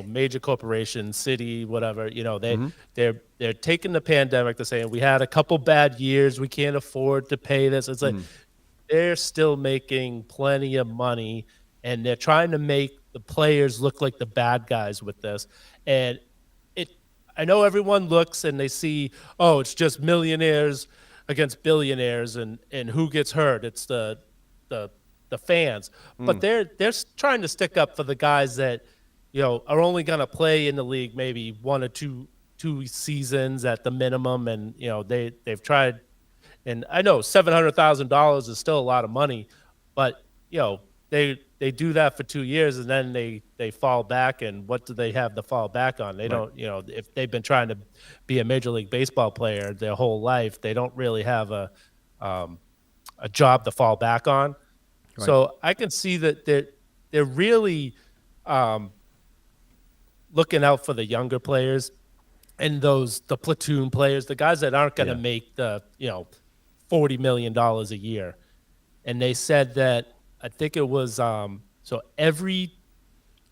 major corporation, city, whatever, they're taking the pandemic to saying we had a couple bad years, we can't afford to pay this. It's like they're still making plenty of money, and they're trying to make the players look like the bad guys with this. And I know everyone looks and they see, oh, it's just millionaires against billionaires, and who gets hurt? It's the fans. But they're trying to stick up for the guys that are only going to play in the league maybe one or two seasons at the minimum, and they've tried. And I know $700,000 is still a lot of money, but they do that for 2 years, and then they fall back. And what do they have to fall back on? They don't, if they've been trying to be a Major League Baseball player their whole life, they don't really have a job to fall back on. Right. So I can see that they're really looking out for the younger players and the platoon players, the guys that aren't going to make the $40 million a year. And they said that, I think it was so every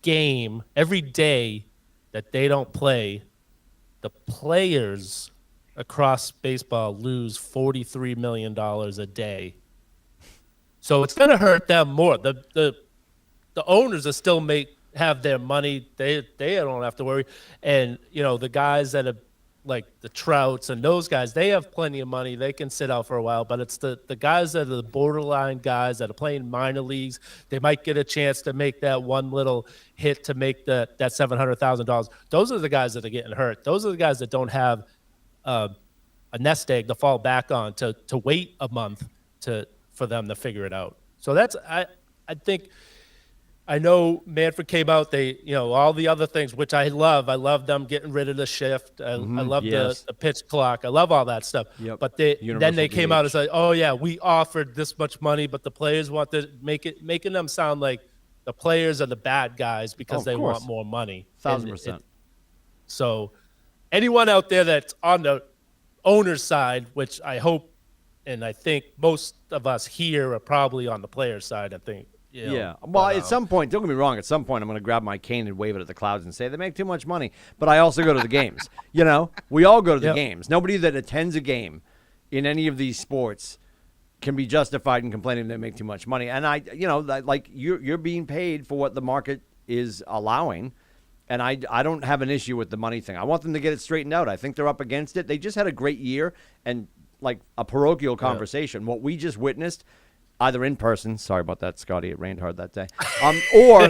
game, every day that they don't play, the players across baseball lose $43 million a day. So it's going to hurt them more. The owners are still have their money. They don't have to worry. And, the guys that are like the Trouts and those guys, they have plenty of money. They can sit out for a while. But it's the guys that are the borderline guys that are playing minor leagues. They might get a chance to make that one little hit to make that $700,000. Those are the guys that are getting hurt. Those are the guys that don't have a nest egg to fall back on to wait a month for them to figure it out. So that's I think. I know Manfred came out. They, all the other things, which I love. I love them getting rid of the shift. I love the pitch clock. I love all that stuff. Yep. But then they came out and said, "Oh yeah, we offered this much money, but the players want to making them sound like the players are the bad guys because they want more money." 1,000%. So, anyone out there that's on the owner's side, which I hope and I think most of us here are probably on the player's side. I think. Well, at some point, don't get me wrong, at some point I'm going to grab my cane and wave it at the clouds and say they make too much money. But I also go to the games. We all go to the games. Nobody that attends a game in any of these sports can be justified in complaining they make too much money. And you're being paid for what the market is allowing. And I don't have an issue with the money thing. I want them to get it straightened out. I think they're up against it. They just had a great year and like a parochial conversation. What we just witnessed, either in person, sorry about that, Scotty, it rained hard that day, or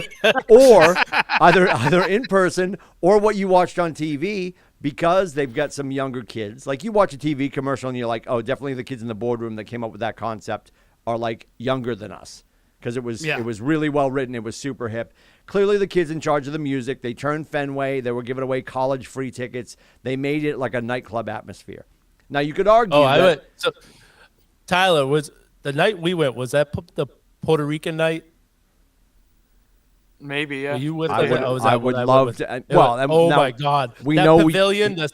either in person or what you watched on TV, because they've got some younger kids. Like you watch a TV commercial and you're like, oh, definitely the kids in the boardroom that came up with that concept are like younger than us, because it was really well written. It was super hip. Clearly the kids in charge of the music, they turned Fenway. They were giving away college free tickets. They made it like a nightclub atmosphere. Now you could argue so Tyler, was the night we went, was that the Puerto Rican night? Maybe, yeah. Were you with I would love to. My God. We that know pavilion, the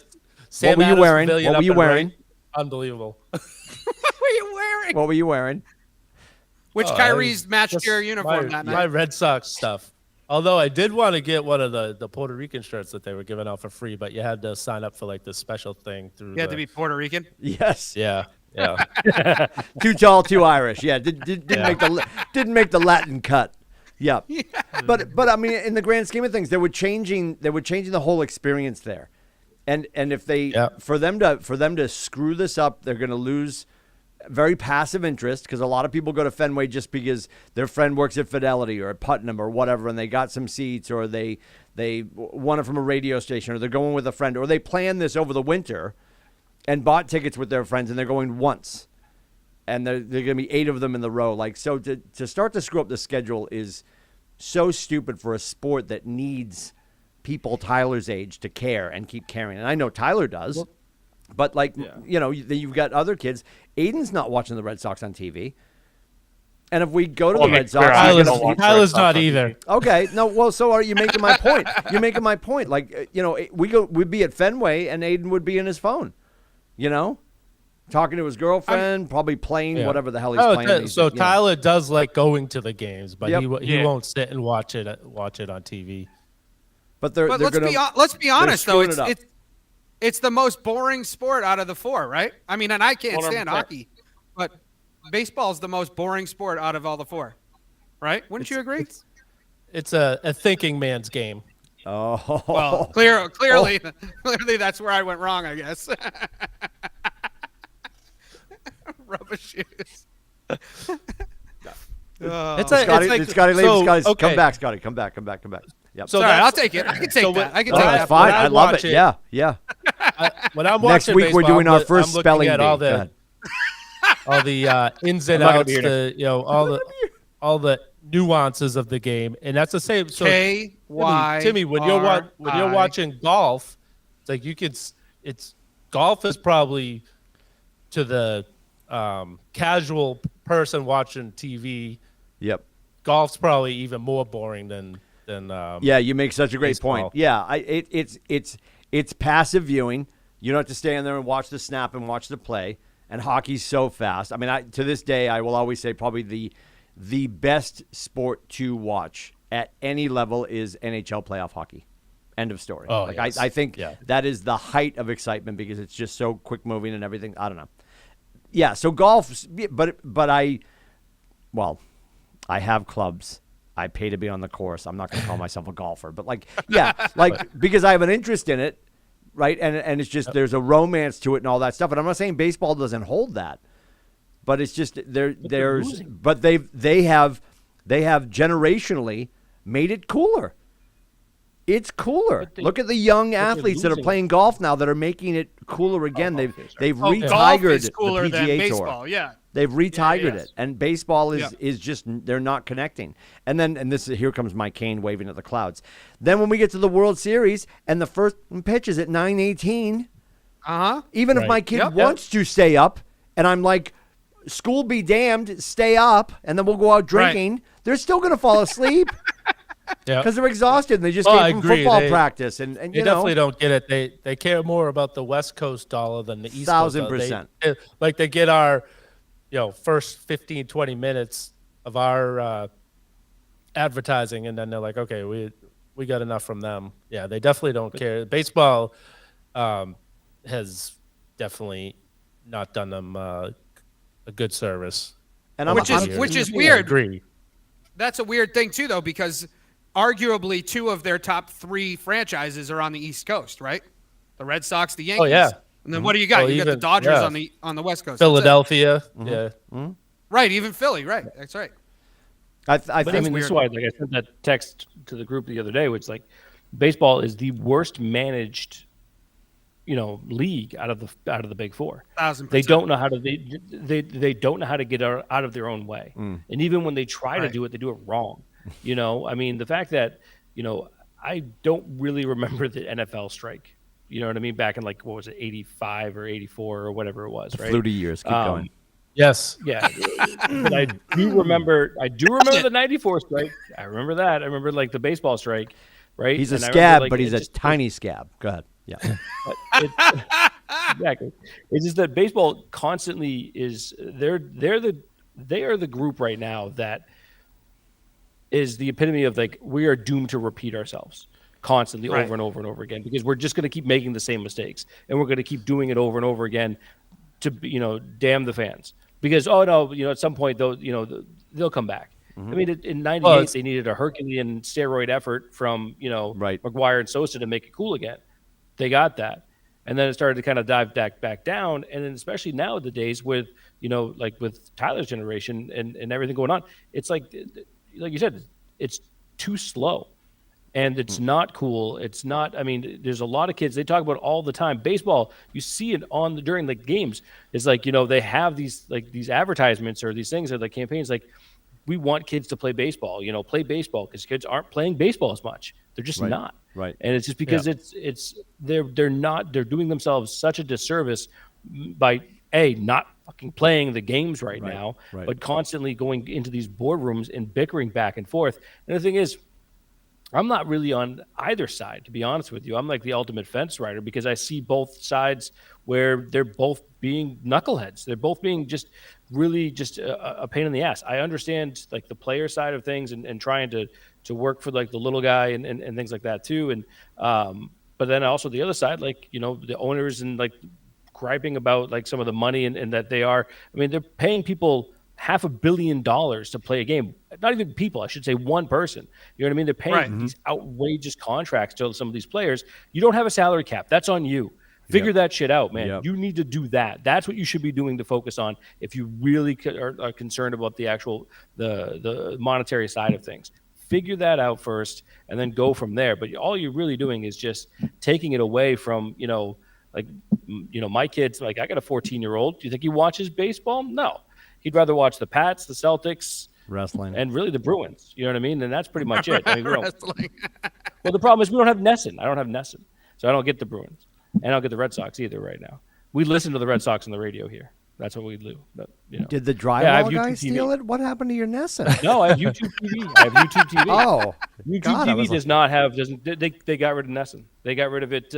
Sam what were you Adams wearing? pavilion What were up you in wearing? Wayne? Unbelievable. What were you wearing? Which Kyrie's matched your uniform that night? My Red Sox stuff. Although I did want to get one of the Puerto Rican shirts that they were giving out for free, but you had to sign up for like this special thing through. You had to be Puerto Rican? Yes. Yeah. Too tall, too Irish. Yeah, didn't make the Latin cut. Yeah. But I mean, in the grand scheme of things, they were changing the whole experience there, and if they for them to screw this up, they're going to lose very passive interest, because a lot of people go to Fenway just because their friend works at Fidelity or at Putnam or whatever, and they got some seats, or they won it from a radio station, or they're going with a friend, or they planned this over the winter and bought tickets with their friends, and they're going once, and they're going to be 8 of them in the row. Like, so to start to screw up the schedule is so stupid for a sport that needs people Tyler's age to care and keep caring. And I know Tyler does, but you've got other kids. Aiden's not watching the Red Sox on TV. And if we go to the Red Sox, Tyler's not either. Okay, no, well, so are you making my point? You're making my point. Like, we'd be at Fenway and Aiden would be in his phone, talking to his girlfriend, probably playing whatever the hell he's playing. So Tyler does like going to the games, but he won't sit and watch it on TV. But let's be honest though, it's the most boring sport out of the 4, right? I mean, and I can't stand hockey, but baseball's the most boring sport out of all the 4, right? Wouldn't you agree? It's a thinking man's game. Oh, well, clearly, that's where I went wrong, I guess. Rubber shoes. Scotty, come back, Scotty. Come back. Yep. So I'll take it. I can take that. I can take that. That's fine. I love it. Yeah. When I'm watching next week, baseball, we're doing our first spelling bee. All the ins and outs, all the nuances of the game, and that's the same. So, Timmy, when you're watching golf, it's like golf is probably to the casual person watching TV. Yep. Golf's probably even more boring than you make such a great baseball. point. Yeah, it's passive viewing. You don't have to stand there and watch the snap and watch the play. And hockey's so fast. I mean, to this day, I will always say probably the best sport to watch at any level is NHL playoff hockey. End of story. Oh, like yes. I think Yeah. that is the height of excitement because it's just so quick moving and everything. I don't know. Yeah, so golf, but I have clubs. I pay to be on the course. I'm not going to call myself a golfer, but because I have an interest in it, right? And it's just there's a romance to it and all that stuff. And I'm not saying baseball doesn't hold that, but it's just they have generationally made it cooler. It's cooler. Look at the young athletes that are playing golf now that are making it cooler again. They've golf retigered is cooler the than PGA baseball. Tour. Yeah. They've retigered yes. it, and baseball is just they're not connecting. And here comes my cane waving at the clouds. Then when we get to the World Series and the first pitch is at 9:18, even if my kid wants to stay up, and I'm like, school be damned, stay up, and then we'll go out drinking. They're still going to fall asleep. Because they're exhausted and they just came from football practice. And they definitely don't get it. They care more about the West Coast dollar than the East Coast dollar. 1,000%. They get our, first 15, 20 minutes of our advertising, and then they're like, okay, we got enough from them. Yeah, they definitely don't care. Baseball has definitely not done them a good service. And which is weird. I agree. That's a weird thing too, though, because arguably 2 of their top 3 franchises are on the East Coast, right? The Red Sox, the Yankees. Oh yeah. And then what do you got? You got the Dodgers on the West Coast. Philadelphia. Mm-hmm. Yeah. Mm-hmm. Right, even Philly. Right, that's right. I think this is why, I sent that text to the group the other day, which baseball is the worst managed, league out of the Big Four. 1,000%. They don't know how to they don't know how to get out of their own way, and even when they try to do it, they do it wrong. The fact that I don't really remember the NFL strike. You know what I mean? Back in what was it, 85 or 84 or whatever it was, right? Flutie years. Keep going. Yes. Yeah. But I do remember the 94 strike. I remember that. I remember the baseball strike, right? He's a and scab, but he's a tiny scab. Go ahead. Yeah. Exactly. It's just that baseball constantly they are the group right now that is the epitome of we are doomed to repeat ourselves constantly over and over and over again because we're just going to keep making the same mistakes and we're going to keep doing it over and over again to damn the fans because at some point they'll come back. Mm-hmm. I mean, in '98 they needed a Herculean steroid effort from McGuire and Sosa to make it cool again. They got that, and then it started to kind of dive back down, and then especially nowadays with with Tyler's generation and everything going on, it's like you said, it's too slow. And it's not cool. It's not. I mean, there's a lot of kids. They talk about it all the time. Baseball, you see it during the games. It's they have these these advertisements or these things or the campaigns. We want kids to play baseball. Play baseball because kids aren't playing baseball as much. They're just not. Right. And it's just because they're doing themselves such a disservice by not fucking playing the games right now, but constantly going into these boardrooms and bickering back and forth. And the thing is, I'm not really on either side, to be honest with you. I'm like the ultimate fence rider because I see both sides where they're both being knuckleheads. They're both being just really just a pain in the ass. I understand the player side of things and trying to work for the little guy and things like that too. And but then also the other side, the owners and griping about some of the money and that they're paying people $500 million to play a game. Not even people, I should say one person. You know what I mean? They're paying these outrageous contracts to some of these players. You don't have a salary cap. That's on you. Figure that shit out, man. You need to do that. That's what you should be doing to focus on if you really are concerned about the actual the monetary side of things. Figure that out first and then go from there. But all you're really doing is just taking it away from, my kids. I got a 14-year-old. Do you think he watches baseball? No. He'd rather watch the Pats, the Celtics, wrestling, and really the Bruins. You know what I mean? And that's pretty much it. Wrestling. Well, the problem is we don't have Nesson. I don't have Nesson, so I don't get the Bruins, and I don't get the Red Sox either right now. We listen to the Red Sox on the radio here. That's what we do. But, Did the drywall guy steal it? What happened to your Nesson? No, I have YouTube TV. Oh, YouTube TV does not have. They got rid of Nesson. They got rid of it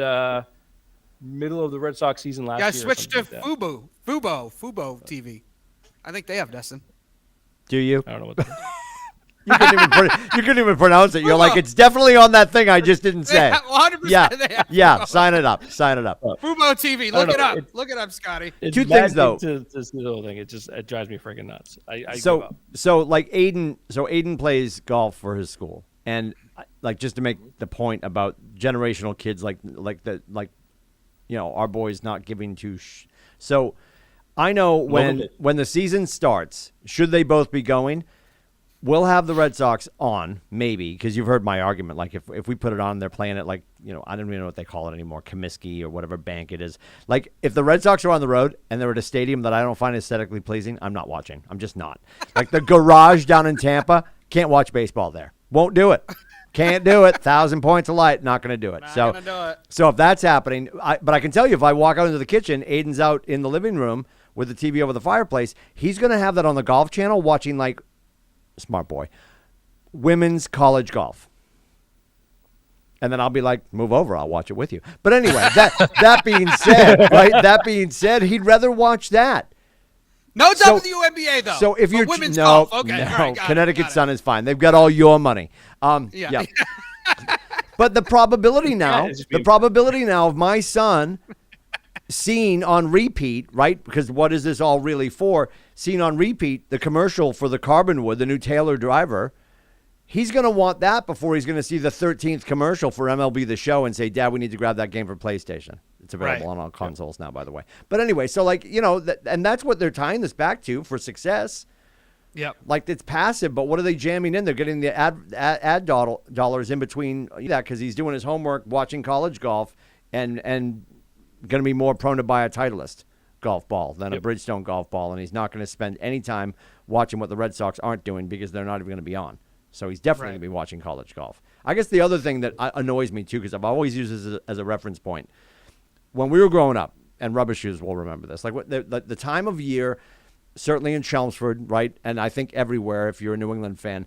middle of the Red Sox season last year. I switched to Fubo TV. I think they have Nesson. Do you? I don't know what that is. You couldn't even pronounce it. You're like, it's definitely on that thing I just didn't say. 100%. Yeah. Sign it up. Fubo TV. Look it up. Look it up, Scotty. Two things though. This little thing, it drives me freaking nuts. I give up. So like Aiden plays golf for his school, and like just to make the point about generational kids, like our boys not giving two. So I know when the season starts, should they both be going, we'll have the Red Sox on, maybe, because you've heard my argument. Like, if we put it on, they're playing it like, I don't even know what they call it anymore, Comiskey or whatever bank it is. Like, if the Red Sox are on the road and they're at a stadium that I don't find aesthetically pleasing, I'm not watching. I'm just not. Like, the Garage down in Tampa, can't watch baseball there. Won't do it. Can't do it. 1,000 points of light, not going to do it. So if that's happening, but I can tell you, if I walk out into the kitchen, Aiden's out in the living room with the TV over the fireplace, he's going to have that on the golf channel watching, like, smart boy, women's college golf. And then I'll be like, move over, I'll watch it with you. But anyway, that being said, right? That being said, he'd rather watch that. No WNBA though. So if you're women's golf, okay, no, right, Connecticut Sun is fine. They've got all your money. Yeah. But the probability now of my son seen on repeat, right? Because what is this all really for? Seen on repeat, the commercial for the Carbonwood, the new Taylor driver. He's going to want that before he's going to see the 13th commercial for MLB The Show and say, Dad, we need to grab that game for PlayStation. It's available on all consoles now, by the way. But anyway, so like, and that's what they're tying this back to for success. Yeah. Like, it's passive, but what are they jamming in? They're getting the ad dollars in between that because he's doing his homework, watching college golf, and going to be more prone to buy a Titleist golf ball than a Bridgestone golf ball, and he's not going to spend any time watching what the Red Sox aren't doing because they're not even going to be on. So he's definitely going to be watching college golf. I guess the other thing that annoys me, too, because I've always used this as a reference point, when we were growing up, and Rubber Shoes will remember this, like the time of year, certainly in Chelmsford, right, and I think everywhere if you're a New England fan,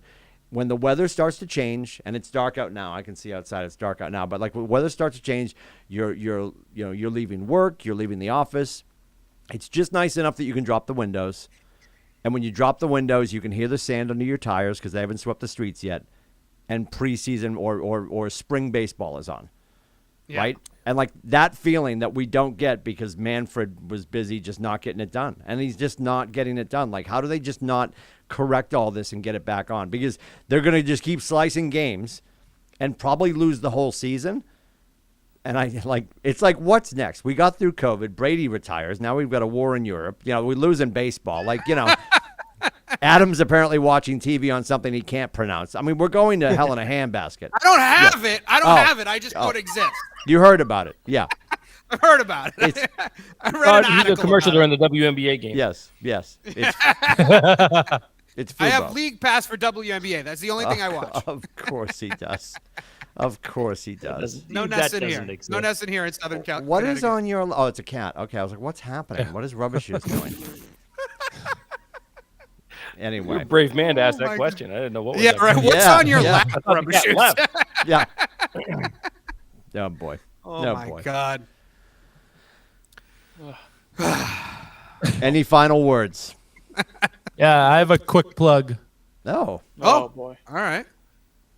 when the weather starts to change, and it's dark out now, I can see outside it's dark out now, but like when the weather starts to change, you're leaving work, you're leaving the office. It's just nice enough that you can drop the windows. And when you drop the windows, you can hear the sand under your tires because they haven't swept the streets yet. And preseason or spring baseball is on, right? And like that feeling that we don't get because Manfred was busy just not getting it done. And he's just not getting it done. Like, how do they just not correct all this and get it back on? Because they're going to just keep slicing games and probably lose the whole season. And it's like, what's next? We got through COVID. Brady retires. Now we've got a war in Europe. We lose in baseball. Like, Adam's apparently watching TV on something he can't pronounce. I mean, we're going to hell in a handbasket. I don't have it. I don't have it. I just know it exists. You heard about it. Yeah. I've heard about it. I read an article the commercial during the WNBA game. Yes. It's I have League Pass for WNBA. That's the only thing I watch. Of course he does. Of course he does. No nest in here. No nest in here in Southern California. What is on your... Oh, it's a cat. Okay, I was like, what's happening? What is Rubber Shoes doing? Anyway. You're a brave man to ask that question. I didn't know what was right. What's on your lap, Rubber Shoes? Yeah. Oh, boy. Oh, my God. Any final words? Yeah, I have a quick plug. No. Oh, boy. All right.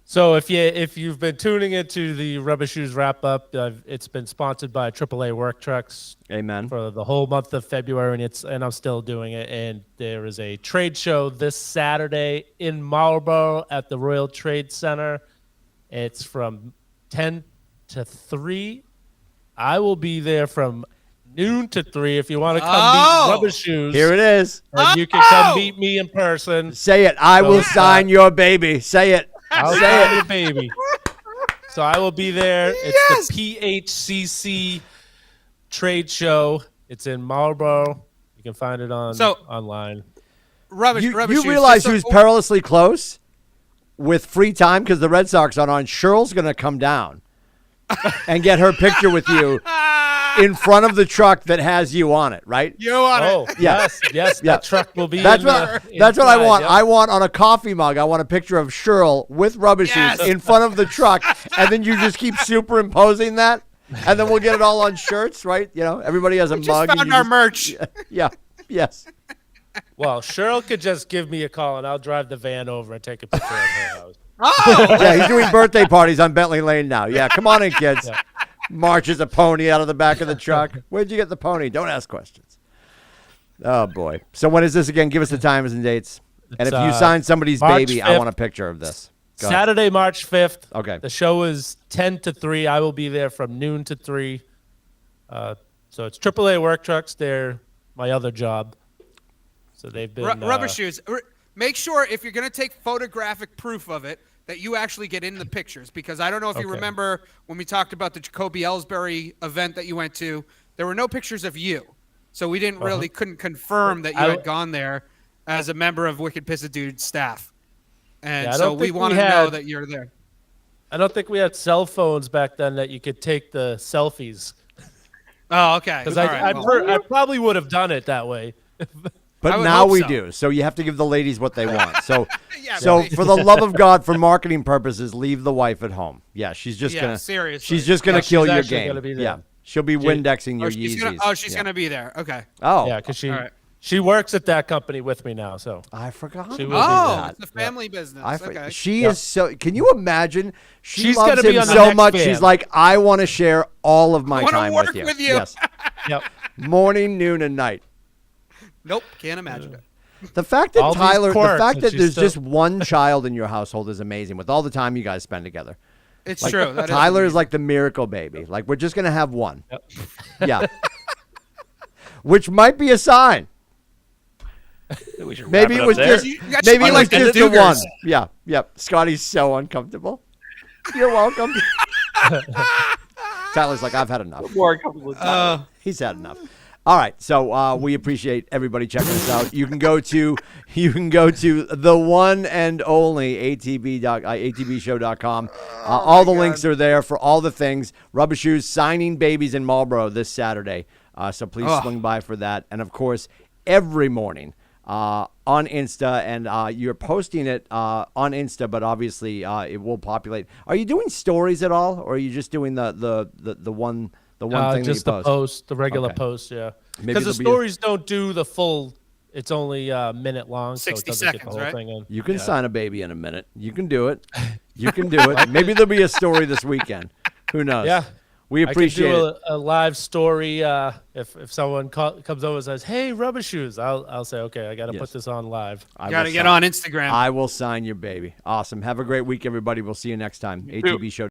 So if you've been tuning into the Rubber Shoes wrap up, it's been sponsored by AAA Work Trucks. Amen. For the whole month of February, and I'm still doing it. And there is a trade show this Saturday in Marlborough at the Royal Trade Center. It's from 10 to 3. I will be there from noon to 3 if you want to come meet Rubber Shoes. Here it is. And you can come meet me in person. Say it. I will sign your baby. Say it. I'll sign your baby. So I will be there. It's the PHCC trade show. It's in Marlborough. You can find it online. Rubbish. You realize who's perilously close with free time because the Red Sox are on. Cheryl's going to come down and get her picture with you in front of the truck that has you on it, right? You on it. Yes. That truck will be that's what I want. Yep. I want on a coffee mug, I want a picture of Cheryl with Rubber Shoes in front of the truck, and then you just keep superimposing that, and then we'll get it all on shirts, right? Everybody has a mug. Just found our merch. Yeah. Yes. Well, Cheryl could just give me a call, and I'll drive the van over and take a picture of her house. Oh, Yeah, he's doing birthday parties on Bentley Lane now. Yeah, come on in, kids. Yeah. Marches a pony out of the back of the truck. Where'd you get the pony? Don't ask questions. Oh, boy. So when is this again? Give us the times and dates. And if you sign somebody's March baby, I 5th. want a picture of this. Go ahead. Saturday, March 5th. Okay. The show is 10 to 3. I will be there from noon to 3. So it's AAA work trucks. They're my other job. So they've been Rubber shoes. Make sure if you're going to take photographic proof of it that you actually get in the pictures, because I don't know if you remember when we talked about the Jacoby Ellsbury event that you went to, there were no pictures of you. So we didn't couldn't confirm that you had gone there as a member of Wicked Pissa Dude's staff. And so we want to know that you're there. I don't think we had cell phones back then that you could take the selfies. Oh, okay. Because All I probably would have done it that way. But would now hope we so. do. So you have to give the ladies what they want. So, Yeah, so please. for the love of God, for marketing purposes, leave the wife at home. Yeah, she's just Yeah, gonna. seriously. She's just gonna Yeah, kill she's your actually game. gonna be there. Yeah, she'll be Windexing your Yeezys. She's Yeah. going to be there. Okay. Oh, Yeah, because All right. she works at that company with me now. So I forgot. She about will be Oh, that. it's a family business. Okay. She is so. Can you imagine? She's loves gonna be him on the so next much. fan. She's like, I want to share all of my wanna time work with you. with you. Yes, yep. morning, noon, and night. Nope. Can't imagine it. The fact that All these Tyler, the quirks, fact and that she's there's still- just one child in your household is amazing. With all the time you guys spend together, It's like, true. That Tyler is amazing. like the miracle baby. Like we're just gonna have one. Yep. Yeah, which might be a sign. We should Maybe wrap it was up there. just You got maybe it Scotty was like just the the one. Dugars. Yeah, yep. Scotty's so uncomfortable. You're welcome. Tyler's like, I've had enough. More comfortable time. He's had enough. All right, so we appreciate everybody checking us out. You can go to the one and only atbshow.com. All the links are there for all the things. Rubber Shoes signing babies in Marlboro this Saturday. So please swing by for that. And of course, every morning on Insta, and you're posting it on Insta, but obviously it will populate. Are you doing stories at all, or are you just doing the one? The one thing just that you the post. post, the regular Okay. post, yeah. Maybe Because the it'll be stories don't do the full. It's only a minute long, so 60 it doesn't get the seconds, whole right? thing in. You can sign a baby in a minute. You can do it. You can do it. Maybe there'll be a story this weekend. Who knows? Yeah. We appreciate I can it. do a live story. If someone comes over and says, "Hey, Rubber Shoes," I'll say, "Okay, I got to Yes. put this on live." I Got to will get sign- on Instagram. I will sign your baby. Awesome. Have a great week, everybody. We'll see you next time. ATB Show.